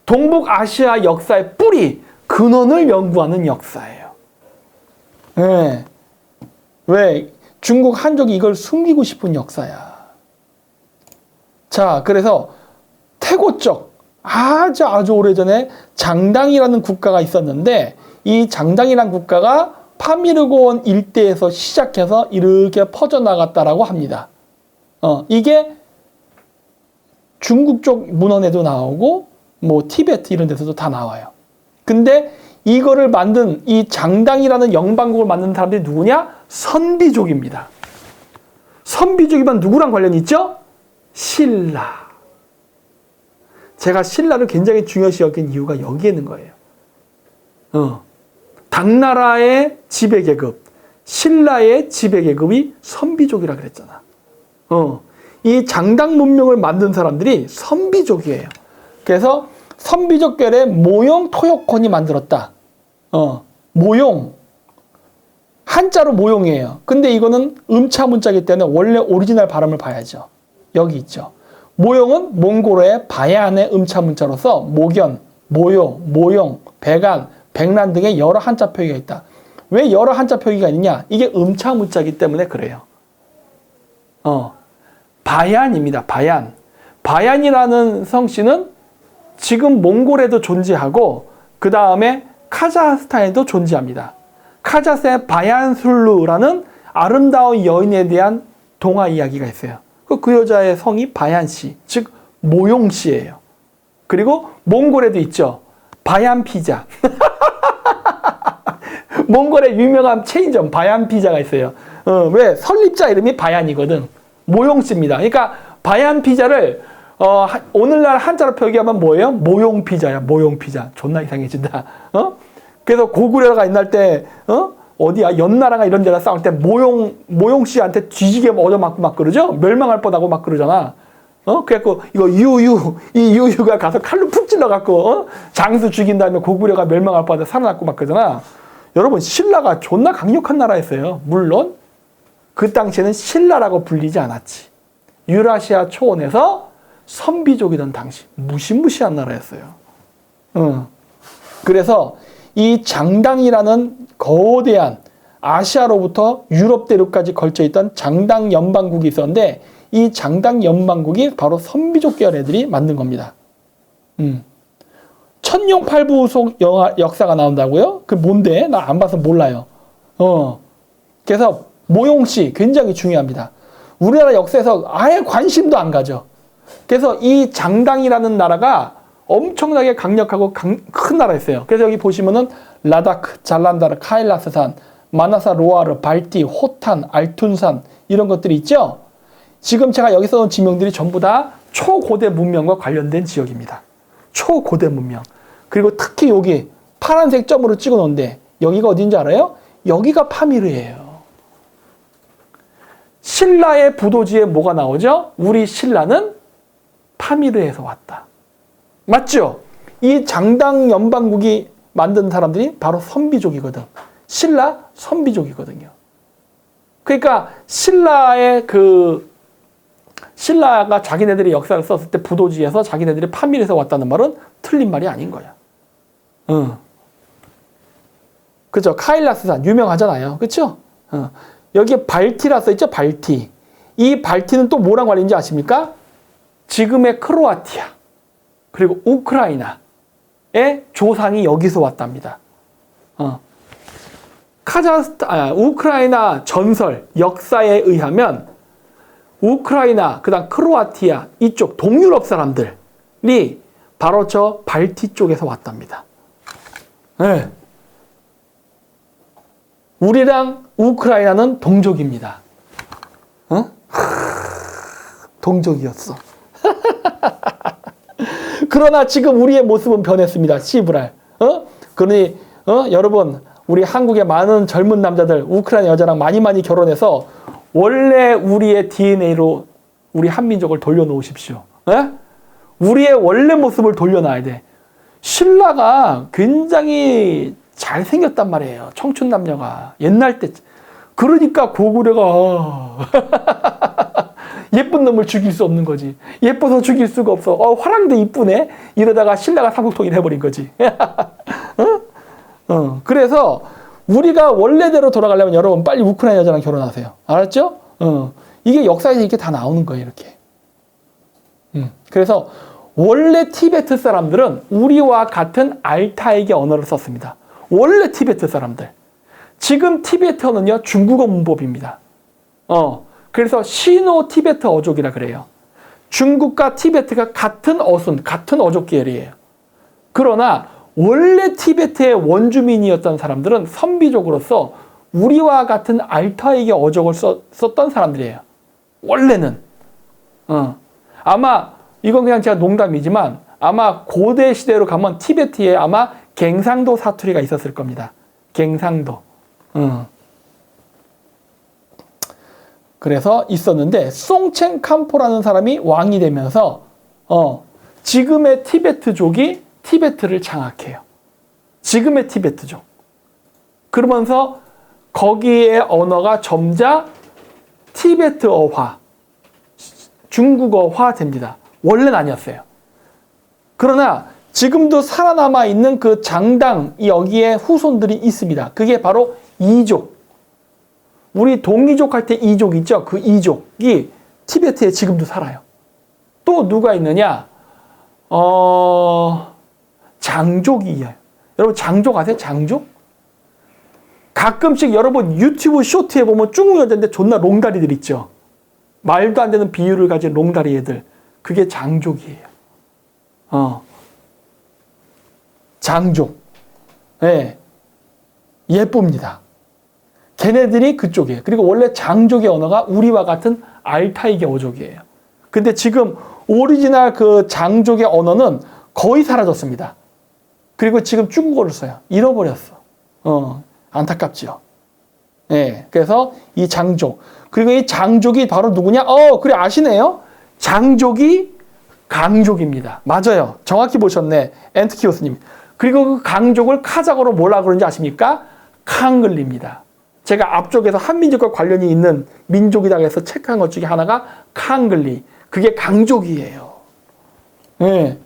동북아시아 역사의 뿌리, 근원을 연구하는 역사예요. 네. 왜? 중국 한족이 이걸 숨기고 싶은 역사야. 자, 그래서 태고 쪽 아주 오래전에 장당이라는 국가가 있었는데 이 장당이라는 국가가 파미르고원 일대에서 시작해서 이렇게 퍼져나갔다라고 합니다. 이게 중국 쪽 문헌에도 나오고 뭐 티베트 이런 데서도 다 나와요. 근데 이거를 만든 이 장당이라는 영방국을 만든 사람들이 누구냐? 선비족입니다. 선비족이면 누구랑 관련이 있죠? 신라. 제가 신라를 굉장히 중요시 여긴 이유가 여기에 있는 거예요. 당나라의 지배계급, 신라의 지배계급이 선비족이라 그랬잖아. 이 장당 문명을 만든 사람들이 선비족이에요. 그래서 선비족결의 모용 토요콘이 만들었다. 모용. 한자로 모용이에요. 근데 이거는 음차 문자이기 때문에 원래 오리지널 발음을 봐야죠. 여기 있죠. 모용은 몽골어의 바야안의 음차 문자로서 모견, 모요, 모용, 백안, 백란 등의 여러 한자 표기가 있다. 왜 여러 한자 표기가 있느냐? 이게 음차 문자이기 때문에 그래요. 바얀입니다. 바얀. 바얀이라는 성씨는 지금 몽골에도 존재하고 그 다음에 카자흐스탄에도 존재합니다. 카자흐의 바얀술루라는 아름다운 여인에 대한 동화 이야기가 있어요. 그 여자의 성이 바얀씨, 즉 모용씨예요. 그리고 몽골에도 있죠. 바얀피자. 몽골의 유명한 체인점 바얀피자가 있어요. 왜? 설립자 이름이 바얀이거든. 모용씨입니다. 그러니까 바얀피자를 오늘날 한자로 표기하면 뭐예요? 모용피자야. 모용피자. 존나 이상해진다. 그래서 고구려가 옛날 때 어디야 연나라가 이런 데가 싸울 때 모용씨한테 뒤지게 얻어맞고 막 그러죠. 멸망할 뻔하고 막 그러잖아. 그래갖고 이거 이 유유가 가서 칼로 푹 찔러갖고 장수 죽인 다음에 고구려가 멸망할 뻔하다 살아났고 막 그러잖아. 여러분 신라가 존나 강력한 나라였어요. 물론 그 당시에는 신라라고 불리지 않았지. 유라시아 초원에서 선비족이던 당시 무시무시한 나라였어요. 그래서 이 장당이라는 거대한 아시아로부터 유럽 대륙까지 걸쳐있던 장당 연방국이 있었는데 이 장당 연방국이 바로 선비족 계열 애들이 만든 겁니다. 천룡팔부속 역사가 나온다고요? 그 뭔데? 나 안 봐서 몰라요. 그래서 모용씨 굉장히 중요합니다. 우리나라 역사에서 아예 관심도 안 가죠. 그래서 이 장당이라는 나라가 엄청나게 강력하고 큰 나라였어요. 그래서 여기 보시면은 라다크, 잘란다르, 카일라스산, 마나사 로아르, 발티, 호탄, 알툰산 이런 것들이 있죠. 지금 제가 여기 써놓은 지명들이 전부 다 초고대 문명과 관련된 지역입니다. 초고대 문명. 그리고 특히 여기 파란색 점으로 찍어 놓은데 여기가 어딘지 알아요? 여기가 파미르예요. 신라의 부도지에 뭐가 나오죠? 우리 신라는 파미르에서 왔다. 맞죠? 이 장당 연방국이 만든 사람들이 바로 선비족이거든. 신라 선비족이거든요. 그러니까 신라가 자기네들의 역사를 썼을 때 부도지에서 자기네들이 파밀에서 왔다는 말은 틀린 말이 아닌 거야. 그죠? 카일라스산 유명하잖아요. 그쵸? 여기에 발티라 써있죠? 발티. 이 발티는 또 뭐랑 관련인지 아십니까? 지금의 크로아티아 그리고 우크라이나의 조상이 여기서 왔답니다. 우크라이나 전설, 역사에 의하면 우크라이나, 그다음 크로아티아 이쪽 동유럽 사람들이 바로 저 발티 쪽에서 왔답니다. 네. 우리랑 우크라이나는 동족입니다. 동족이었어. 그러나 지금 우리의 모습은 변했습니다. 시브랄. 그러니 여러분 우리 한국의 많은 젊은 남자들 우크라이나 여자랑 많이 결혼해서 원래 우리의 DNA로 우리 한민족을 돌려놓으십시오. 우리의 원래 모습을 돌려놔야 돼. 신라가 굉장히 잘생겼단 말이에요. 청춘 남녀가. 옛날 때. 그러니까 고구려가 예쁜 놈을 죽일 수 없는 거지. 예뻐서 죽일 수가 없어. 화랑도 이쁘네. 이러다가 신라가 삼국통일 해버린 거지. 그래서 우리가 원래대로 돌아가려면 여러분 빨리 우크라이나 여자랑 결혼하세요. 알았죠? 이게 역사에서 이렇게 다 나오는 거예요, 이렇게. 그래서 원래 티베트 사람들은 우리와 같은 알타이계 언어를 썼습니다. 원래 티베트 사람들. 지금 티베트어는요, 중국어 문법입니다. 그래서 시노 티베트 어족이라 그래요. 중국과 티베트가 같은 어순, 같은 어족 계열이에요. 그러나 원래 티베트의 원주민이었던 사람들은 선비족으로서 우리와 같은 알타이계 어족을 썼던 사람들이에요. 원래는. 아마 이건 그냥 제가 농담이지만 아마 고대 시대로 가면 티베트에 아마 갱상도 사투리가 있었을 겁니다. 갱상도. 그래서 있었는데 송첸 캄포라는 사람이 왕이 되면서 지금의 티베트족이 티베트를 장악해요. 지금의 티베트족. 그러면서 거기에 언어가 점자 티베트어화, 중국어화 됩니다. 원래는 아니었어요. 그러나 지금도 살아남아 있는 그 장당 여기에 후손들이 있습니다. 그게 바로 이족. 우리 동이족 할 때 이족 있죠? 그 이족이 티베트에 지금도 살아요. 또 누가 있느냐? 장족이에요. 여러분 장족 아세요? 장족? 가끔씩 여러분 유튜브 쇼트에 보면 중국 여자인데 존나 롱다리들 있죠? 말도 안 되는 비율을 가진 롱다리 애들. 그게 장족이에요. 장족. 네. 예쁩니다. 걔네들이 그쪽이에요. 그리고 원래 장족의 언어가 우리와 같은 알타이계 어족이에요. 근데 지금 오리지널 그 장족의 언어는 거의 사라졌습니다. 그리고 지금 중국어를 써요. 잃어버렸어. 안타깝지요. 네. 그래서 이 장족. 그리고 이 장족이 바로 누구냐? 그래 아시네요. 장족이 강족입니다. 맞아요. 정확히 보셨네. 엔트키오스님. 그리고 그 강족을 카자흐로 뭐라 그러는지 아십니까? 캉글리입니다. 제가 앞쪽에서 한민족과 관련이 있는 민족이다 해서 체크한 것 중에 하나가 캉글리. 그게 강족이에요. 예.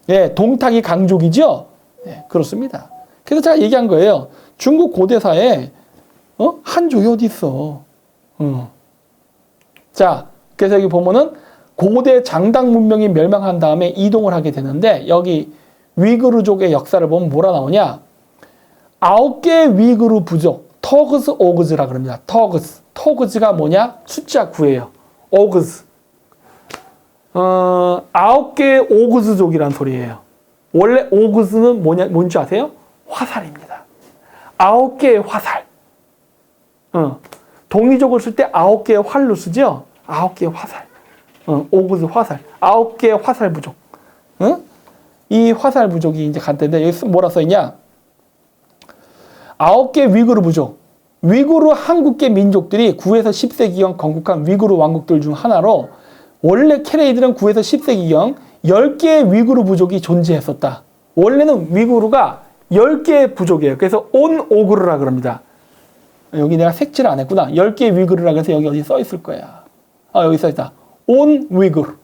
예, 동탁이 강족이죠? 예, 그렇습니다. 그래서 제가 얘기한 거예요. 중국 고대사에, 한족이 어디 있어? 자, 그래서 여기 보면은 고대 장당 문명이 멸망한 다음에 이동을 하게 되는데 여기 위그르족의 역사를 보면 뭐라 나오냐? 9개의 위그르 부족, 터그스 오그즈라 그럽니다. 터그스. 터그즈가 뭐냐? 숫자 9예요. 오그즈. 9개의 오그즈족이란 소리예요. 원래 오그즈는 뭔지 아세요? 화살입니다. 9개의 화살. 동이족을 쓸 때 9개의 활로 쓰죠? 9개의 화살. 오그즈 화살. 9개의 화살 부족. 이 화살 부족이 이제 간단한데 여기 뭐라 써있냐? 9개 위구르 부족. 위구르 한국계 민족들이 9에서 10세기경 건국한 위구르 왕국들 중 하나로 원래 케레이들은 9에서 10세기경 10개의 위구르 부족이 존재했었다. 원래는 위구르가 10개의 부족이에요. 그래서 온 오그르라 그럽니다. 여기 내가 색칠을 안 했구나. 10개의 위구르라 그래서 여기 어디 써 있을 거야. 여기 써 있다. 온 위구르.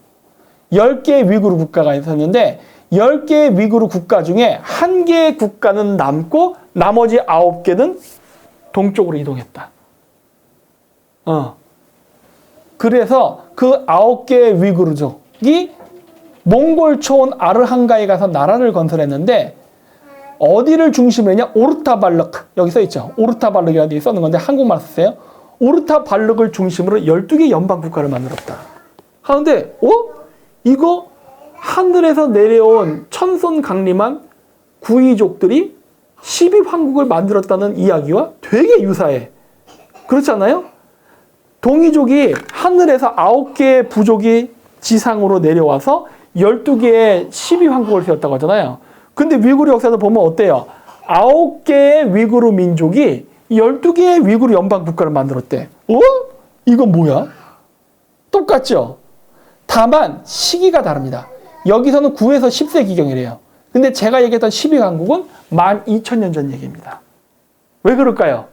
10개의 위구르 국가가 있었는데 10개의 위구르 국가 중에 1개의 국가는 남고 나머지 9개는 동쪽으로 이동했다. 그래서 그 9개의 위구르족이 몽골 초원 아르한가에 가서 나라를 건설했는데 어디를 중심으로 했냐? 오르타발르크. 여기 써있죠. 오르타발르크라는 데 써는 건데 한국말 썼어요. 오르타발르크를 중심으로 12개 연방 국가를 만들었다. 하는데 이거 하늘에서 내려온 천손 강림한 구이족들이 12황국을 만들었다는 이야기와 되게 유사해. 그렇지 않나요? 동이족이 하늘에서 9개의 부족이 지상으로 내려와서 12개의 12황국을 세웠다고 하잖아요. 근데 위구르 역사도 보면 어때요? 9개의 위구르 민족이 12개의 위구르 연방 국가를 만들었대. 이건 뭐야? 똑같죠? 다만 시기가 다릅니다. 여기서는 9에서 10세기경이래요. 근데 제가 얘기했던 12강국은 12,000년 전 얘기입니다. 왜 그럴까요?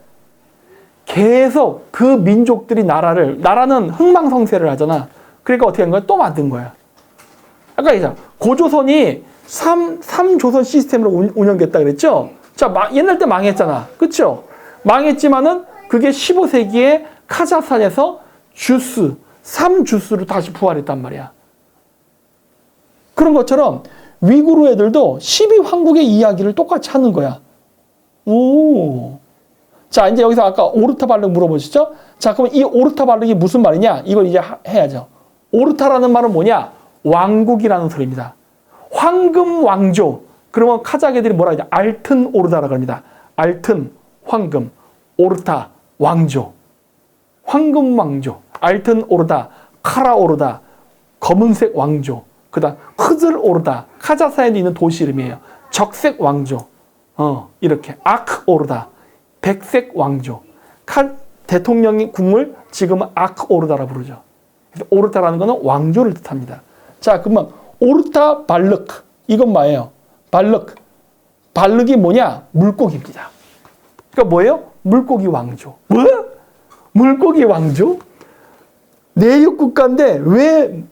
계속 그 민족들이 나라는 흥망성쇠를 하잖아. 그러니까 어떻게 한 거야? 또 만든 거야. 아까 얘기했잖아. 고조선이 3조선 시스템으로 운영됐다 그랬죠? 자, 옛날 때 망했잖아. 그쵸? 망했지만은 그게 15세기에 카자흐스탄에서 삼주스로 다시 부활했단 말이야. 그런 것처럼 위구르 애들도 12황국의 이야기를 똑같이 하는 거야. 오. 자, 이제 여기서 아까 오르타 발륵 물어보시죠? 자, 그럼 이 오르타 발륵이 무슨 말이냐? 이걸 이제 해야죠. 오르타라는 말은 뭐냐? 왕국이라는 소리입니다. 황금 왕조. 그러면 카자흐 애들이 뭐라 하냐? 알튼 오르다라고 합니다. 알튼, 황금, 오르타, 왕조. 황금 왕조. 알튼 오르다, 카라 오르다, 검은색 왕조. 그 다음, 흐즐 오르다. 카자흐스탄에 있는 도시 이름이에요. 적색 왕조. 이렇게. 아크 오르다. 백색 왕조. 대통령의 국물 지금은 아크 오르다라 부르죠. 그래서 오르타라는 것은 왕조를 뜻합니다. 자, 그러면 오르타 발륵. 이건 뭐예요? 발륵. 발륵이 뭐냐? 물고기입니다. 그러니까 뭐예요? 물고기 왕조. 뭐? 물고기 왕조? 내륙 국가인데 왜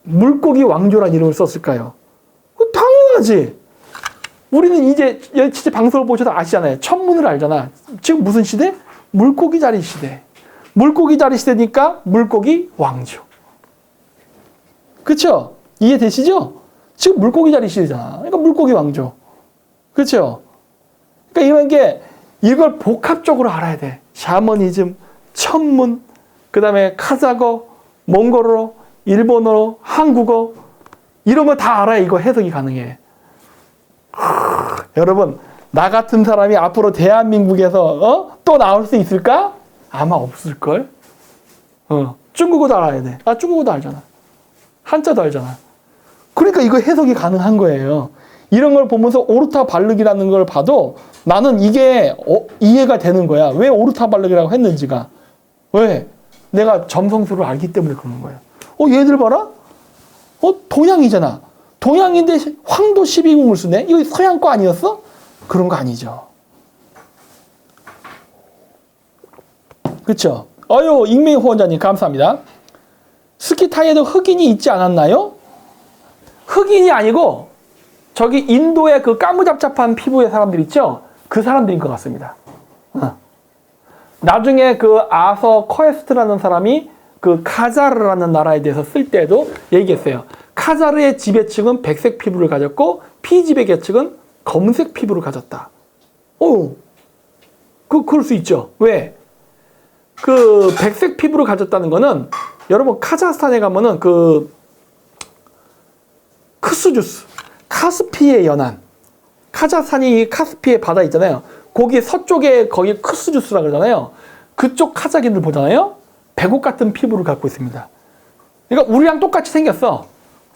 물고기 왕조란 이름을 썼을까요? 당연하지. 우리는 이제 진짜 방송을 보셔도 아시잖아요. 천문을 알잖아. 지금 무슨 시대? 물고기 자리 시대. 물고기 자리 시대니까 물고기 왕조. 그쵸? 이해되시죠? 지금 물고기 자리 시대잖아. 그러니까 물고기 왕조. 그쵸? 그러니까 이런 게 이걸 복합적으로 알아야 돼. 샤머니즘, 천문, 그 다음에 카자흐, 몽골어, 일본어로, 한국어 이런 거 다 알아야 이거 해석이 가능해. 여러분, 나 같은 사람이 앞으로 대한민국에서 또 나올 수 있을까? 아마 없을걸? 중국어도 알아야 돼. 아, 중국어도 알잖아. 한자도 알잖아. 그러니까 이거 해석이 가능한 거예요. 이런 걸 보면서 오르타 발륵이라는 걸 봐도 나는 이게 이해가 되는 거야. 왜 오르타 발륵이라고 했는지가. 왜? 내가 점성술을 알기 때문에 그러는 거예요. 얘들 봐라? 동양이잖아. 동양인데 황도 12궁을 쓰네? 이거 서양 거 아니었어? 그런 거 아니죠. 그쵸? 익명의 후원자님 감사합니다. 스키타이에도 흑인이 있지 않았나요? 흑인이 아니고 저기 인도의 그 까무잡잡한 피부의 사람들 있죠? 그 사람들인 것 같습니다. 나중에 그 아서 커에스트라는 사람이 그 카자르라는 나라에 대해서 쓸 때도 얘기했어요. 카자르의 지배층은 백색 피부를 가졌고 피지배 계층은 검은색 피부를 가졌다. 그럴 수 있죠. 왜? 그 백색 피부를 가졌다는 거는 여러분 카자흐스탄에 가면은 그 크스주스, 카스피의 연안. 카자흐스탄이 카스피의 바다 있잖아요. 거기 서쪽에 거기 크스주스라 그러잖아요. 그쪽 카자흐인들 보잖아요. 백옥 같은 피부를 갖고 있습니다. 그러니까 우리랑 똑같이 생겼어.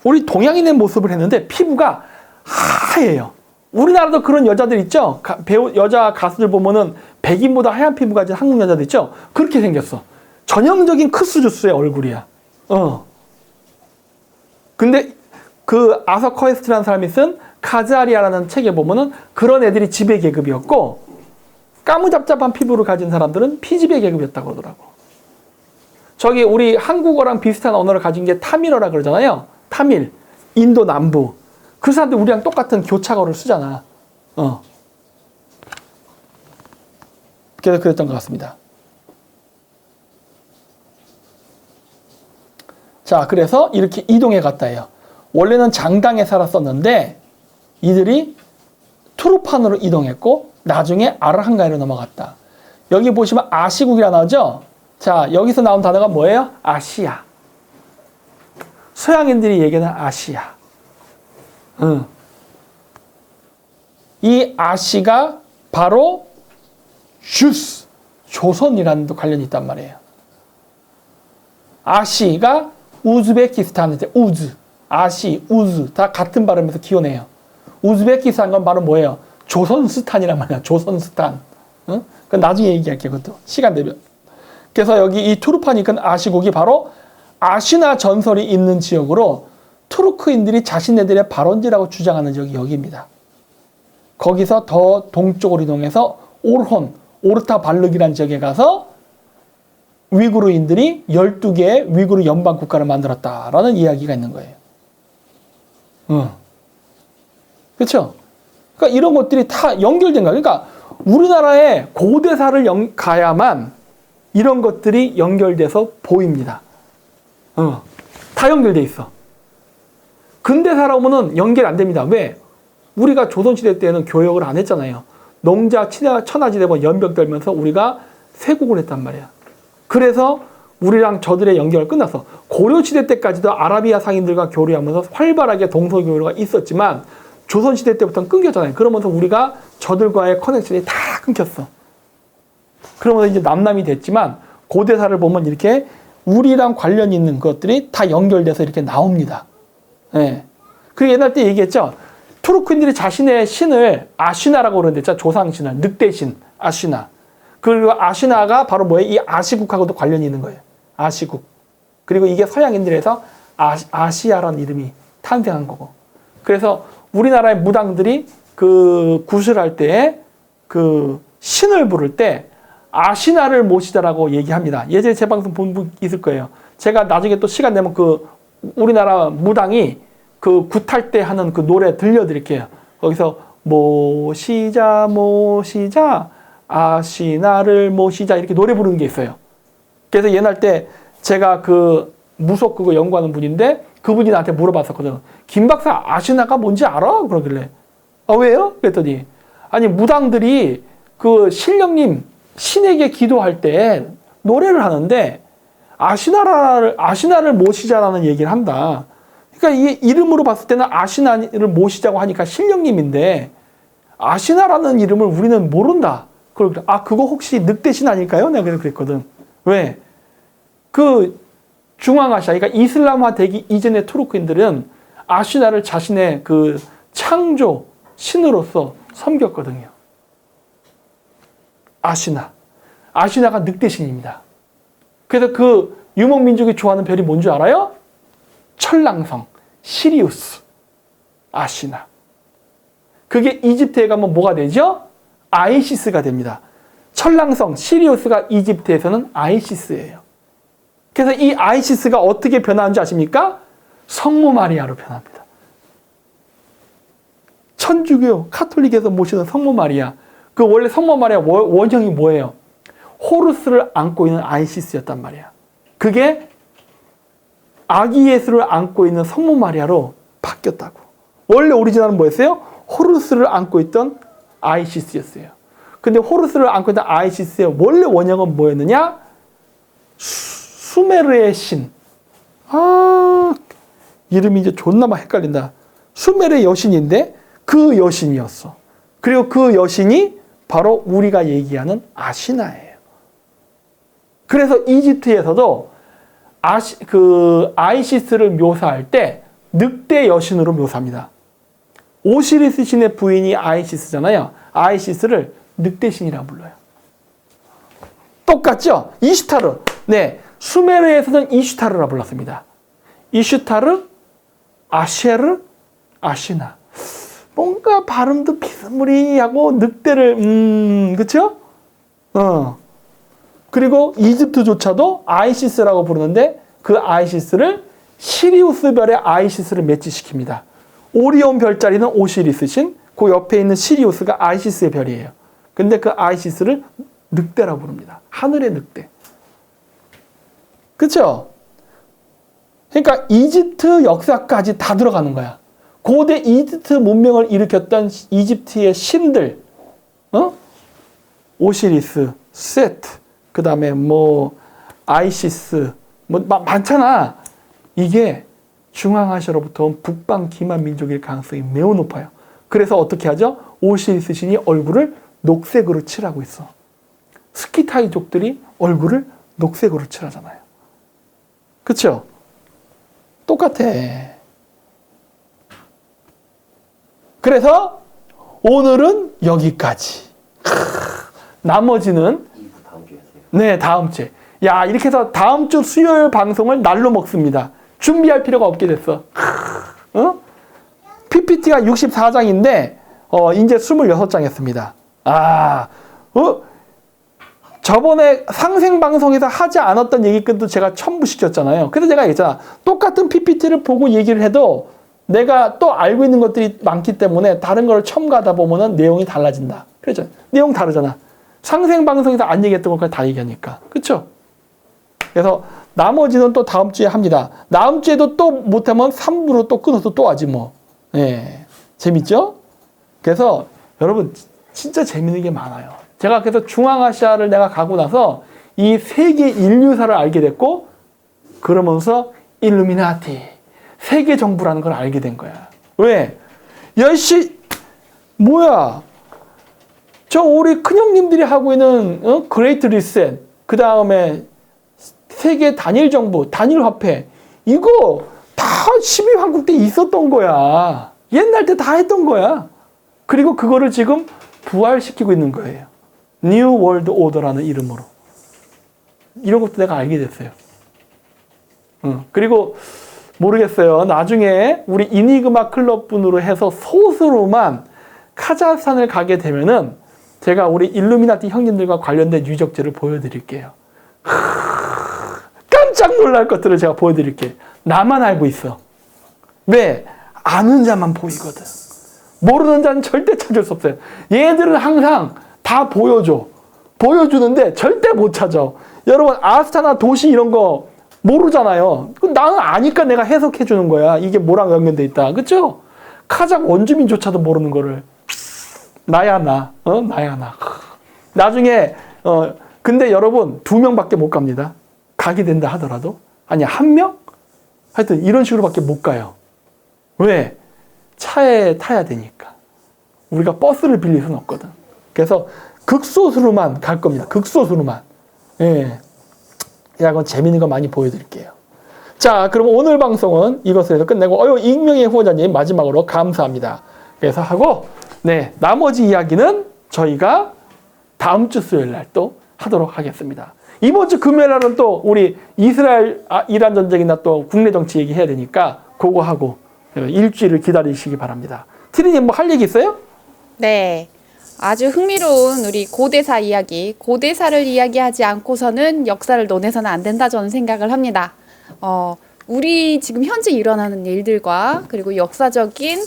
우리 동양인의 모습을 했는데 피부가 하얘요. 우리나라도 그런 여자들 있죠? 여자 가수들 보면은 백인보다 하얀 피부 가진 한국 여자들 있죠? 그렇게 생겼어. 전형적인 크스주스의 얼굴이야. 근데 그 아서 커에스트라는 사람이 쓴 카자리아라는 책에 보면은 그런 애들이 지배 계급이었고 까무잡잡한 피부를 가진 사람들은 피지배 계급이었다고 그러더라고. 저기 우리 한국어랑 비슷한 언어를 가진 게 타밀어라 그러잖아요. 타밀, 인도 남부. 그 사람들 우리랑 똑같은 교차어를 쓰잖아. 그래서 그랬던 것 같습니다. 자, 그래서 이렇게 이동해 갔다 해요. 원래는 장당에 살았었는데 이들이 투르판으로 이동했고 나중에 아르한가이로 넘어갔다. 여기 보시면 아시국이라 나오죠? 자, 여기서 나온 단어가 뭐예요? 아시아. 서양인들이 얘기하는 아시아. 이 아시가 바로 슈스, 조선이라는 도 관련이 있단 말이에요. 아시가 우즈베키스탄인데 우즈, 아시, 우즈 다 같은 발음에서 기원해요. 우즈베키스탄 건 바로 뭐예요? 조선스탄이란 말이야. 조선스탄. 그 나중에 얘기할게요. 그것도 시간 되면. 그래서 여기 이 투르파니큰 아시국이 바로 아시나 전설이 있는 지역으로 투르크인들이 자신네들의 발원지라고 주장하는 지역이 여기입니다. 거기서 더 동쪽으로 이동해서 오르혼, 오르타 발륵이라는 지역에 가서 위구르인들이 12개의 위구르 연방 국가를 만들었다라는 이야기가 있는 거예요. 그렇죠? 그러니까 이런 것들이 다 연결된 거야. 그러니까 우리나라의 고대사를 가야만 이런 것들이 연결돼서 보입니다. 다 연결돼 있어. 근대사로 오면은 연결 안 됩니다. 왜? 우리가 조선시대 때는 교역을 안 했잖아요. 농자, 천하지대 연병 떨면서 우리가 쇄국을 했단 말이야. 그래서 우리랑 저들의 연결을 끝났어. 고려시대 때까지도 아라비아 상인들과 교류하면서 활발하게 동서교류가 있었지만 조선시대 때부터는 끊겼잖아요. 그러면서 우리가 저들과의 커넥션이 다 끊겼어. 그러면서 이제 남남이 됐지만 고대사를 보면 이렇게 우리랑 관련 있는 것들이 다 연결돼서 이렇게 나옵니다. 예. 그리고 옛날 때 얘기했죠. 투르크인들이 자신의 신을 아시나라고 그러는데 조상신을 늑대신 아시나. 그리고 아시나가 바로 뭐예요? 이 아시국하고도 관련이 있는 거예요. 아시국. 그리고 이게 서양인들에서 아시아라는 이름이 탄생한 거고. 그래서 우리나라의 무당들이 그 구슬할 때 그 신을 부를 때 아시나를 모시다라고 얘기합니다. 예전에 제 방송 본 분 있을 거예요. 제가 나중에 또 시간 되면 그 우리나라 무당이 그 굿할 때 하는 그 노래 들려드릴게요. 거기서 모시자 모시자 아시나를 모시자 이렇게 노래 부르는 게 있어요. 그래서 옛날 때 제가 그 무속 그거 연구하는 분인데 그분이 나한테 물어봤었거든. 김 박사 아시나가 뭔지 알아? 그러길래 아 왜요? 그랬더니 아니 무당들이 그 신령님 신에게 기도할 때 노래를 하는데 아시나를 모시자라는 얘기를 한다. 그러니까 이 이름으로 봤을 때는 아시나를 모시자고 하니까 신령님인데 아시나라는 이름을 우리는 모른다. 그러길래 아 그거 혹시 늑대신 아닐까요? 내가 그랬거든. 왜? 그 중앙아시아, 그러니까 이슬람화 되기 이전의 투르크인들은 아시나를 자신의 그 창조 신으로서 섬겼거든요. 아시나가 늑대신입니다. 그래서 그 유목민족이 좋아하는 별이 뭔지 알아요? 천랑성, 시리우스, 아시나. 그게 이집트에 가면 뭐가 되죠? 아이시스가 됩니다. 천랑성, 시리우스가 이집트에서는 아이시스예요. 그래서 이 아이시스가 어떻게 변하는지 아십니까? 성모 마리아로 변합니다. 천주교, 카톨릭에서 모시는 성모 마리아. 그 원래 성모 마리아 원형이 뭐예요? 호루스를 안고 있는 아이시스였단 말이야. 그게 아기 예수를 안고 있는 성모 마리아로 바뀌었다고. 원래 오리지널은 뭐였어요? 호루스를 안고 있던 아이시스였어요. 근데 호루스를 안고 있던 아이시스의 원래 원형은 뭐였느냐? 수메르의 신. 이름이 이제 존나 막 헷갈린다. 수메르의 여신인데 그 여신이었어. 그리고 그 여신이 바로 우리가 얘기하는 아시나예요. 그래서 이집트에서도 아이시스를 묘사할 때 늑대 여신으로 묘사합니다. 오시리스 신의 부인이 아이시스잖아요. 아이시스를 늑대신이라고 불러요. 똑같죠? 이슈타르. 네. 수메르에서는 이슈타르라 불렀습니다. 이슈타르, 아쉐르, 아시나. 뭔가 발음도 비스무리하고 늑대를 그쵸? 그리고 이집트조차도 아이시스라고 부르는데 그 아이시스를 시리우스 별의 아이시스를 매치시킵니다. 오리온 별자리는 오시리스 신, 그 옆에 있는 시리우스가 아이시스의 별이에요. 근데 그 아이시스를 늑대라고 부릅니다. 하늘의 늑대. 그쵸? 그러니까 이집트 역사까지 다 들어가는 거야. 고대 이집트 문명을 일으켰던 이집트의 신들, 오시리스, 세트, 그 다음에 뭐 아이시스, 뭐 많잖아. 이게 중앙아시아로부터 온 북방 기만 민족일 가능성이 매우 높아요. 그래서 어떻게 하죠? 오시리스 신이 얼굴을 녹색으로 칠하고 있어. 스키타이족들이 얼굴을 녹색으로 칠하잖아요. 그쵸? 똑같아. 그래서 오늘은 여기까지. 나머지는 다음 주에 하세요. 네, 다음 주에. 야, 이렇게 해서 다음 주 수요일 방송을 날로 먹습니다. 준비할 필요가 없게 됐어. PPT가 64장인데 이제 26장 했습니다. 저번에 상생방송에서 하지 않았던 얘기들도 제가 첨부시켰잖아요. 그래서 제가 얘기했잖아. 똑같은 PPT를 보고 얘기를 해도 내가 또 알고 있는 것들이 많기 때문에 다른 걸 첨가하다 보면은 내용이 달라진다. 그렇죠? 내용 다르잖아. 상생방송에서 안 얘기했던 걸 다 얘기하니까. 그렇죠? 그래서 나머지는 또 다음 주에 합니다. 다음 주에도 또 못하면 3부로 또 끊어서 또 하지 뭐. 예. 재밌죠? 그래서 여러분 진짜 재밌는 게 많아요. 제가 그래서 중앙아시아를 내가 가고 나서 이 세계 인류사를 알게 됐고 그러면서 일루미나티, 세계 정부라는 걸 알게 된 거야. 왜? 뭐야? 저 우리 큰형님들이 하고 있는 그레이트 리셋, 그 다음에 세계 단일 정부, 단일 화폐, 이거 다 12황국 때 있었던 거야. 옛날 때 다 했던 거야. 그리고 그거를 지금 부활시키고 있는 거예요. New World Order라는 이름으로. 이런 것도 내가 알게 됐어요. 그리고 모르겠어요. 나중에 우리 이니그마 클럽 분으로 해서 소수로만 카자흐스탄을 가게 되면은 제가 우리 일루미나티 형님들과 관련된 유적지를 보여드릴게요. 깜짝 놀랄 것들을 제가 보여드릴게요. 나만 알고 있어. 왜? 아는 자만 보이거든. 모르는 자는 절대 찾을 수 없어요. 얘들은 항상 다 보여줘. 보여주는데 절대 못 찾아. 여러분 아스타나 도시 이런 거 모르잖아요. 나는 아니까 내가 해석해 주는 거야. 이게 뭐랑 연결돼 있다. 그렇죠? 카자흐 원주민조차도 모르는 거를. 나야 나. 나야 나. 나중에 근데 여러분 2명밖에 못 갑니다. 가게 된다 하더라도. 아니 1명? 하여튼 이런 식으로밖에 못 가요. 왜? 차에 타야 되니까. 우리가 버스를 빌릴 수는 없거든. 그래서 극소수로만 갈 겁니다. 극소수로만. 예. 야, 그건 재밌는 거 많이 보여드릴게요. 자, 그럼 오늘 방송은 이것을 해서 끝내고, 익명의 후원자님 마지막으로 감사합니다. 그래서 하고, 네, 나머지 이야기는 저희가 다음 주 수요일 날 또 하도록 하겠습니다. 이번 주 금요일 날은 또 우리 이스라엘, 이란 전쟁이나 또 국내 정치 얘기 해야 되니까 그거 하고 일주일을 기다리시기 바랍니다. 트리님 뭐 할 얘기 있어요? 네. 아주 흥미로운 우리 고대사 이야기, 고대사를 이야기하지 않고서는 역사를 논해서는 안 된다 저는 생각을 합니다. 우리 지금 현재 일어나는 일들과 그리고 역사적인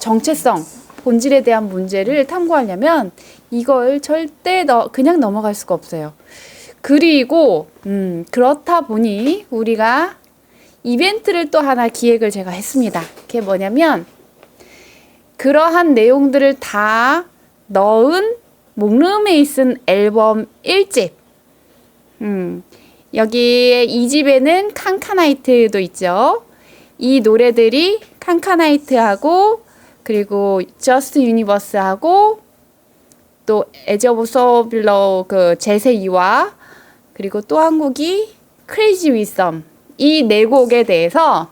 정체성, 본질에 대한 문제를 탐구하려면 이걸 절대 그냥 넘어갈 수가 없어요. 그리고 그렇다 보니 우리가 이벤트를 또 하나 기획을 제가 했습니다. 그게 뭐냐면 그러한 내용들을 다 넣은 목룸에 있은 앨범 1집. 여기에 2집에는 칸카나이트도 있죠. 이 노래들이 칸카나이트하고 그리고 저스트 유니버스하고 또 에지 오브 소빌러 그 제세 2와 그리고 또 한 곡이 크레이지 위썸. 이 네 곡에 대해서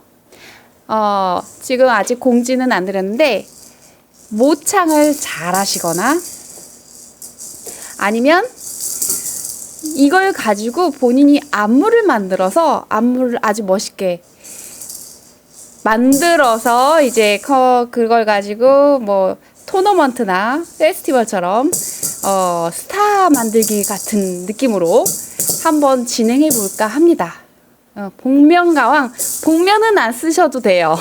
지금 아직 공지는 안 드렸는데 모창을 잘 하시거나 아니면 이걸 가지고 본인이 안무를 만들어서 안무를 아주 멋있게 만들어서 이제 그걸 가지고 뭐 토너먼트나 페스티벌처럼 스타 만들기 같은 느낌으로 한번 진행해 볼까 합니다. 복면가왕, 복면은 안 쓰셔도 돼요.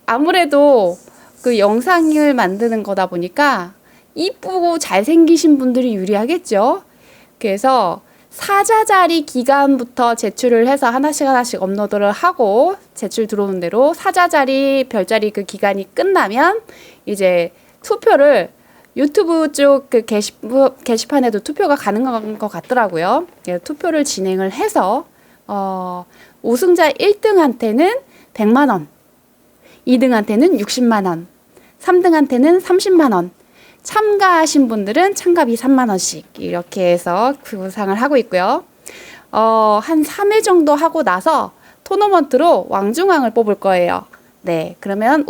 아무래도 그 영상을 만드는 거다 보니까 이쁘고 잘생기신 분들이 유리하겠죠. 그래서 사자자리 기간부터 제출을 해서 하나씩 업로드를 하고 제출 들어오는 대로 사자자리 별자리 그 기간이 끝나면 이제 투표를 유튜브 쪽 그 게시판에도 투표가 가능한 것 같더라고요. 투표를 진행을 해서 우승자 1등한테는 100만 원, 2등한테는 60만 원, 3등한테는 30만 원, 참가하신 분들은 참가비 3만 원씩 이렇게 해서 구상을 하고 있고요. 한 3회 정도 하고 나서 토너먼트로 왕중왕을 뽑을 거예요. 네, 그러면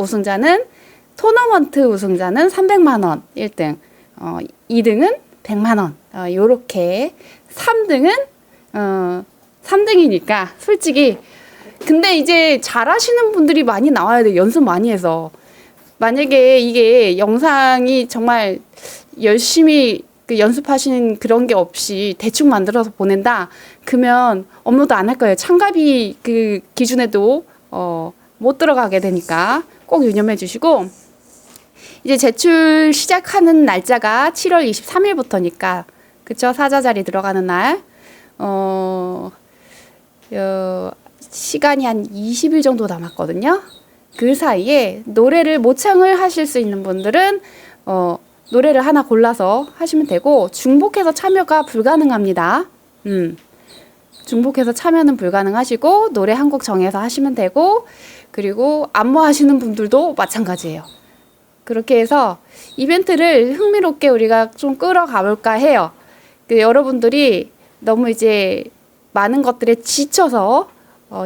토너먼트 우승자는 300만 원 1등, 2등은 100만 원, 요렇게 3등이니까 솔직히 근데 이제 잘하시는 분들이 많이 나와야 돼요. 연습 많이 해서. 만약에 이게 영상이 정말 열심히 연습하시는 그런 게 없이 대충 만들어서 보낸다. 그러면 업로드 안 할 거예요. 참가비 그 기준에도 못 들어가게 되니까 꼭 유념해 주시고, 이제 제출 시작하는 날짜가 7월 23일부터니까, 그쵸? 사자자리 들어가는 날. 시간이 한 20일 정도 남았거든요. 그 사이에 노래를 모창을 하실 수 있는 분들은 노래를 하나 골라서 하시면 되고, 중복해서 참여가 불가능합니다. 중복해서 참여는 불가능하시고, 노래 한 곡 정해서 하시면 되고, 그리고 안무하시는 분들도 마찬가지예요. 그렇게 해서 이벤트를 흥미롭게 우리가 좀 끌어가 볼까 해요. 여러분들이 너무 이제 많은 것들에 지쳐서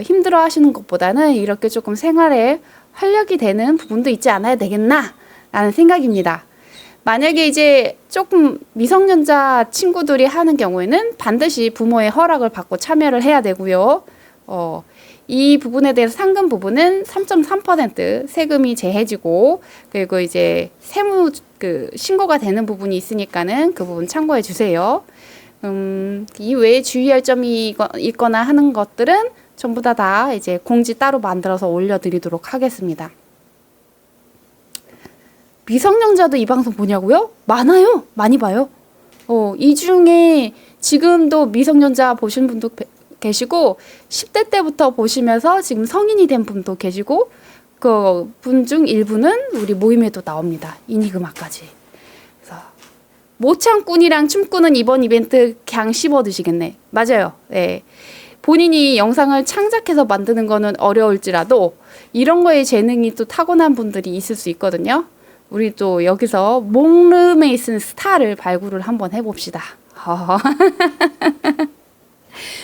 힘들어 하시는 것보다는 이렇게 조금 생활에 활력이 되는 부분도 있지 않아야 되겠나 라는 생각입니다. 만약에 이제 조금 미성년자 친구들이 하는 경우에는 반드시 부모의 허락을 받고 참여를 해야 되고요. 이 부분에 대해서 상금 부분은 3.3% 세금이 제해지고, 그리고 이제 세무 신고가 되는 부분이 있으니까는 그 부분 참고해 주세요. 이 외에 주의할 점이 있거나 하는 것들은 전부 다 이제 공지 따로 만들어서 올려드리도록 하겠습니다. 미성년자도 이 방송 보냐고요? 많아요. 많이 봐요. 이 중에 지금도 미성년자 보신 분도 계시고, 10대 때부터 보시면서 지금 성인이 된 분도 계시고, 그 분 중 일부는 우리 모임에도 나옵니다. 인이그마까지. 그래서 모창꾼이랑 춤꾼은 이번 이벤트 그냥 씹어 드시겠네. 맞아요. 네. 본인이 영상을 창작해서 만드는 거는 어려울지라도 이런 거에 재능이 또 타고난 분들이 있을 수 있거든요. 우리 또 여기서 목름에 있는 스타를 발굴을 한번 해봅시다.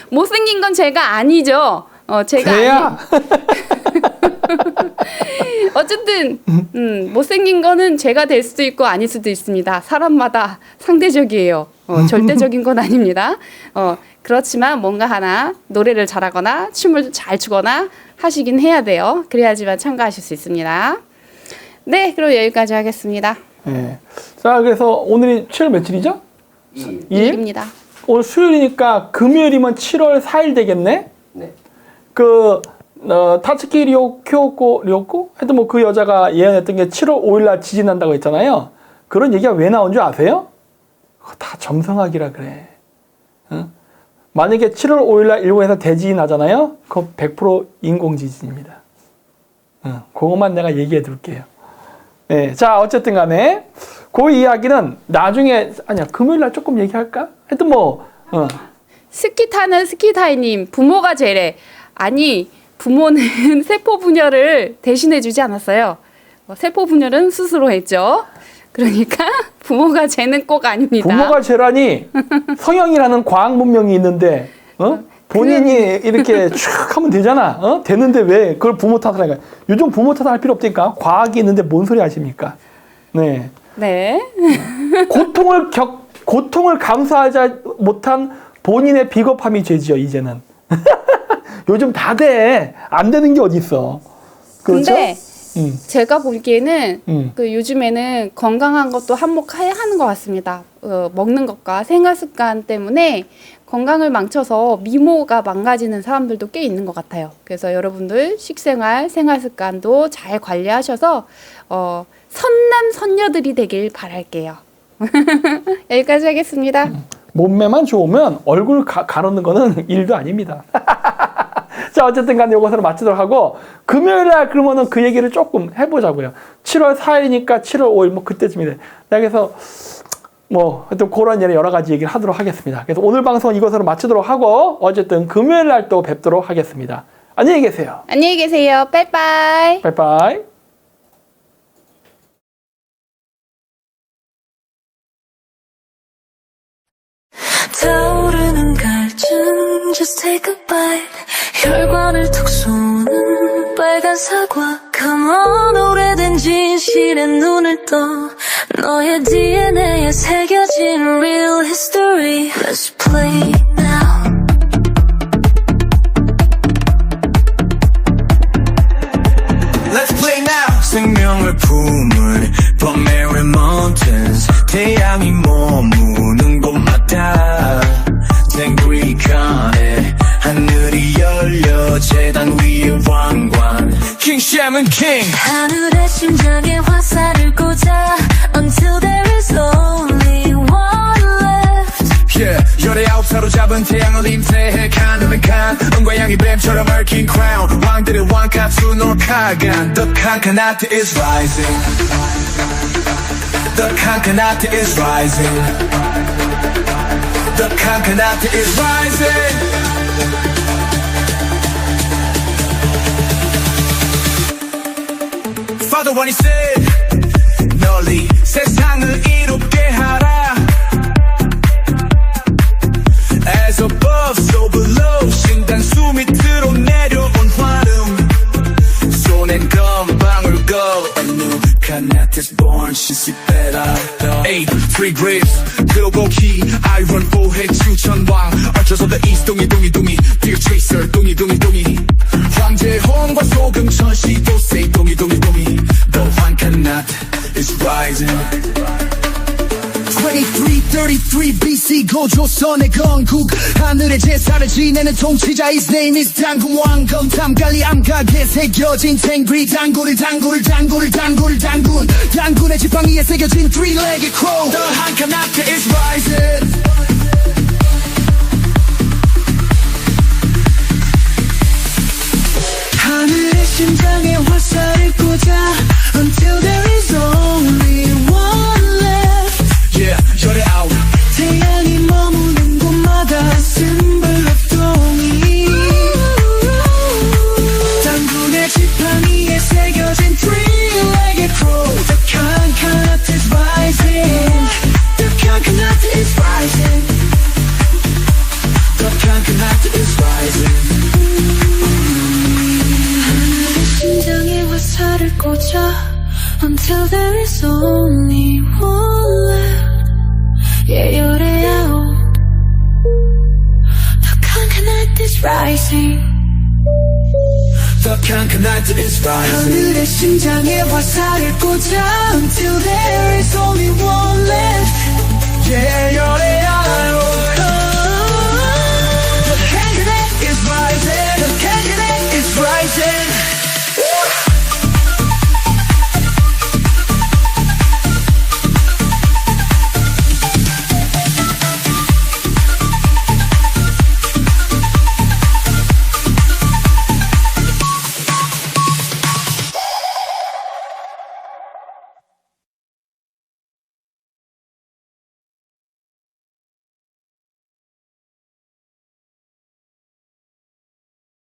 못생긴 건 제가 아니죠. 제가 어쨌든 못생긴 거는 제가 될 수도 있고 아닐 수도 있습니다. 사람마다 상대적이에요. 절대적인 건 아닙니다. 그렇지만 뭔가 하나 노래를 잘하거나 춤을 잘 추거나 하시긴 해야 돼요. 그래야지만 참가하실 수 있습니다. 네, 그럼 여기까지 하겠습니다. 네. 자, 그래서 오늘이 7월 며칠이죠? 2일입니다. 오늘 수요일이니까 금요일이면 7월 4일 되겠네? 네. 타츠키 료코? 하여튼 뭐 그 여자가 예언했던 게 7월 5일 날 지진 난다고 했잖아요. 그런 얘기가 왜 나온 줄 아세요? 다 점성학이라 그래. 응? 만약에 7월 5일 날 일본에서 대지진 나잖아요? 그거 100% 인공지진입니다. 응, 그것만 내가 얘기해 둘게요. 네, 자, 어쨌든 간에 그 이야기는 나중에, 아니야, 금요일 날 조금 얘기할까? 하여튼 뭐, 스키 타는 스키타이님, 부모가 제래. 아니, 부모는 세포 분열을 대신해 주지 않았어요. 세포 분열은 스스로 했죠. 그러니까 부모가 죄는 꼭 아닙니다. 부모가 죄라니 성형이라는 과학 문명이 있는데 본인이 이렇게 쭉 하면 되잖아. 되는데 왜 그걸 부모 탓을 할까? 요즘 부모 탓할 필요 없다니까. 과학이 있는데 뭔 소리 하십니까? 네. 네. 고통을 감수하지 못한 본인의 비겁함이 죄지요, 이제는. 요즘 다 돼. 안 되는 게 어디 있어. 그렇죠? 근데 제가 보기에는 요즘에는 건강한 것도 한몫해야 하는 것 같습니다. 먹는 것과 생활 습관 때문에 건강을 망쳐서 미모가 망가지는 사람들도 꽤 있는 것 같아요. 그래서 여러분들 식생활, 생활 습관도 잘 관리하셔서 선남 선녀들이 되길 바랄게요. 여기까지 하겠습니다. 몸매만 좋으면 얼굴 가르는 거는 일도 아닙니다. 자, 어쨌든 간에 이것으로 마치도록 하고, 금요일 날 그러면은 그 얘기를 조금 해보자고요. 7월 4일이니까 7월 5일 뭐 그때쯤이래. 그래서 뭐 하여튼 그런 여러 가지 얘기를 하도록 하겠습니다. 그래서 오늘 방송은 이것으로 마치도록 하고, 어쨌든 금요일 날 또 뵙도록 하겠습니다. 안녕히 계세요. 안녕히 계세요. 빠이빠이. 빠이빠이. 타오르는 갈증 Just take a bite 혈관을 톡 쏘는 빨간 사과 Come on 오래된 진실에 눈을 떠 너의 DNA에 새겨진 real history Let's play now Let's play now. 생명을 품은 범메리 mountains 태양이 머무는 곳마다 탱그리 칸에 하늘이 열려 재단 위의 왕관 king shaman king 하늘의 심장에 화살을 꽂아 Until there is only one left yeah 열의 아홉 사로잡은 태양을 임태해 가늠한 칸 은과양이 뱀처럼 얽힌 crown 왕들의 왕가 투노카간 The Kankanata is rising The Kankanata is rising The Kankanata is rising Father when he said 널리 세상을 이롭게 하라 As above so below 신단수 밑으로 내려온 화름 손엔 금방울 go A new Kanata is born 신시베라 8, 3 grips global key iron 보해 추천왕 Archers of the east 동이 Dear chaser 동이 황제홍과 소금 천시도 say 동이 The one Kanata is rising 2333 BC 고조선의 건국 하늘의 제사를 지내는 통치자 His name is 당군왕 검탐관리 암각에 새겨진 탱그리 당군의 지팡 위에 새겨진 three-legged crow The one Kanata is rising 하늘의 심장에 화살을 꽂아 Until there is only one left Yeah, 열의 아홉 태양이 머무는 곳마다 symbol of 동이 당군의 지팡 위에 새겨진 three-legged crow The Kankanata is rising The Kankanata is rising The Kankanata is rising 하늘의 심장에 화살을 꽂아 Until there is only one left 예열의 아홉 The Kankanata is rising The Kankanata is rising 하늘의 심장에 화살을 꽂아 Until there is only one left Yeah, 열의 아홉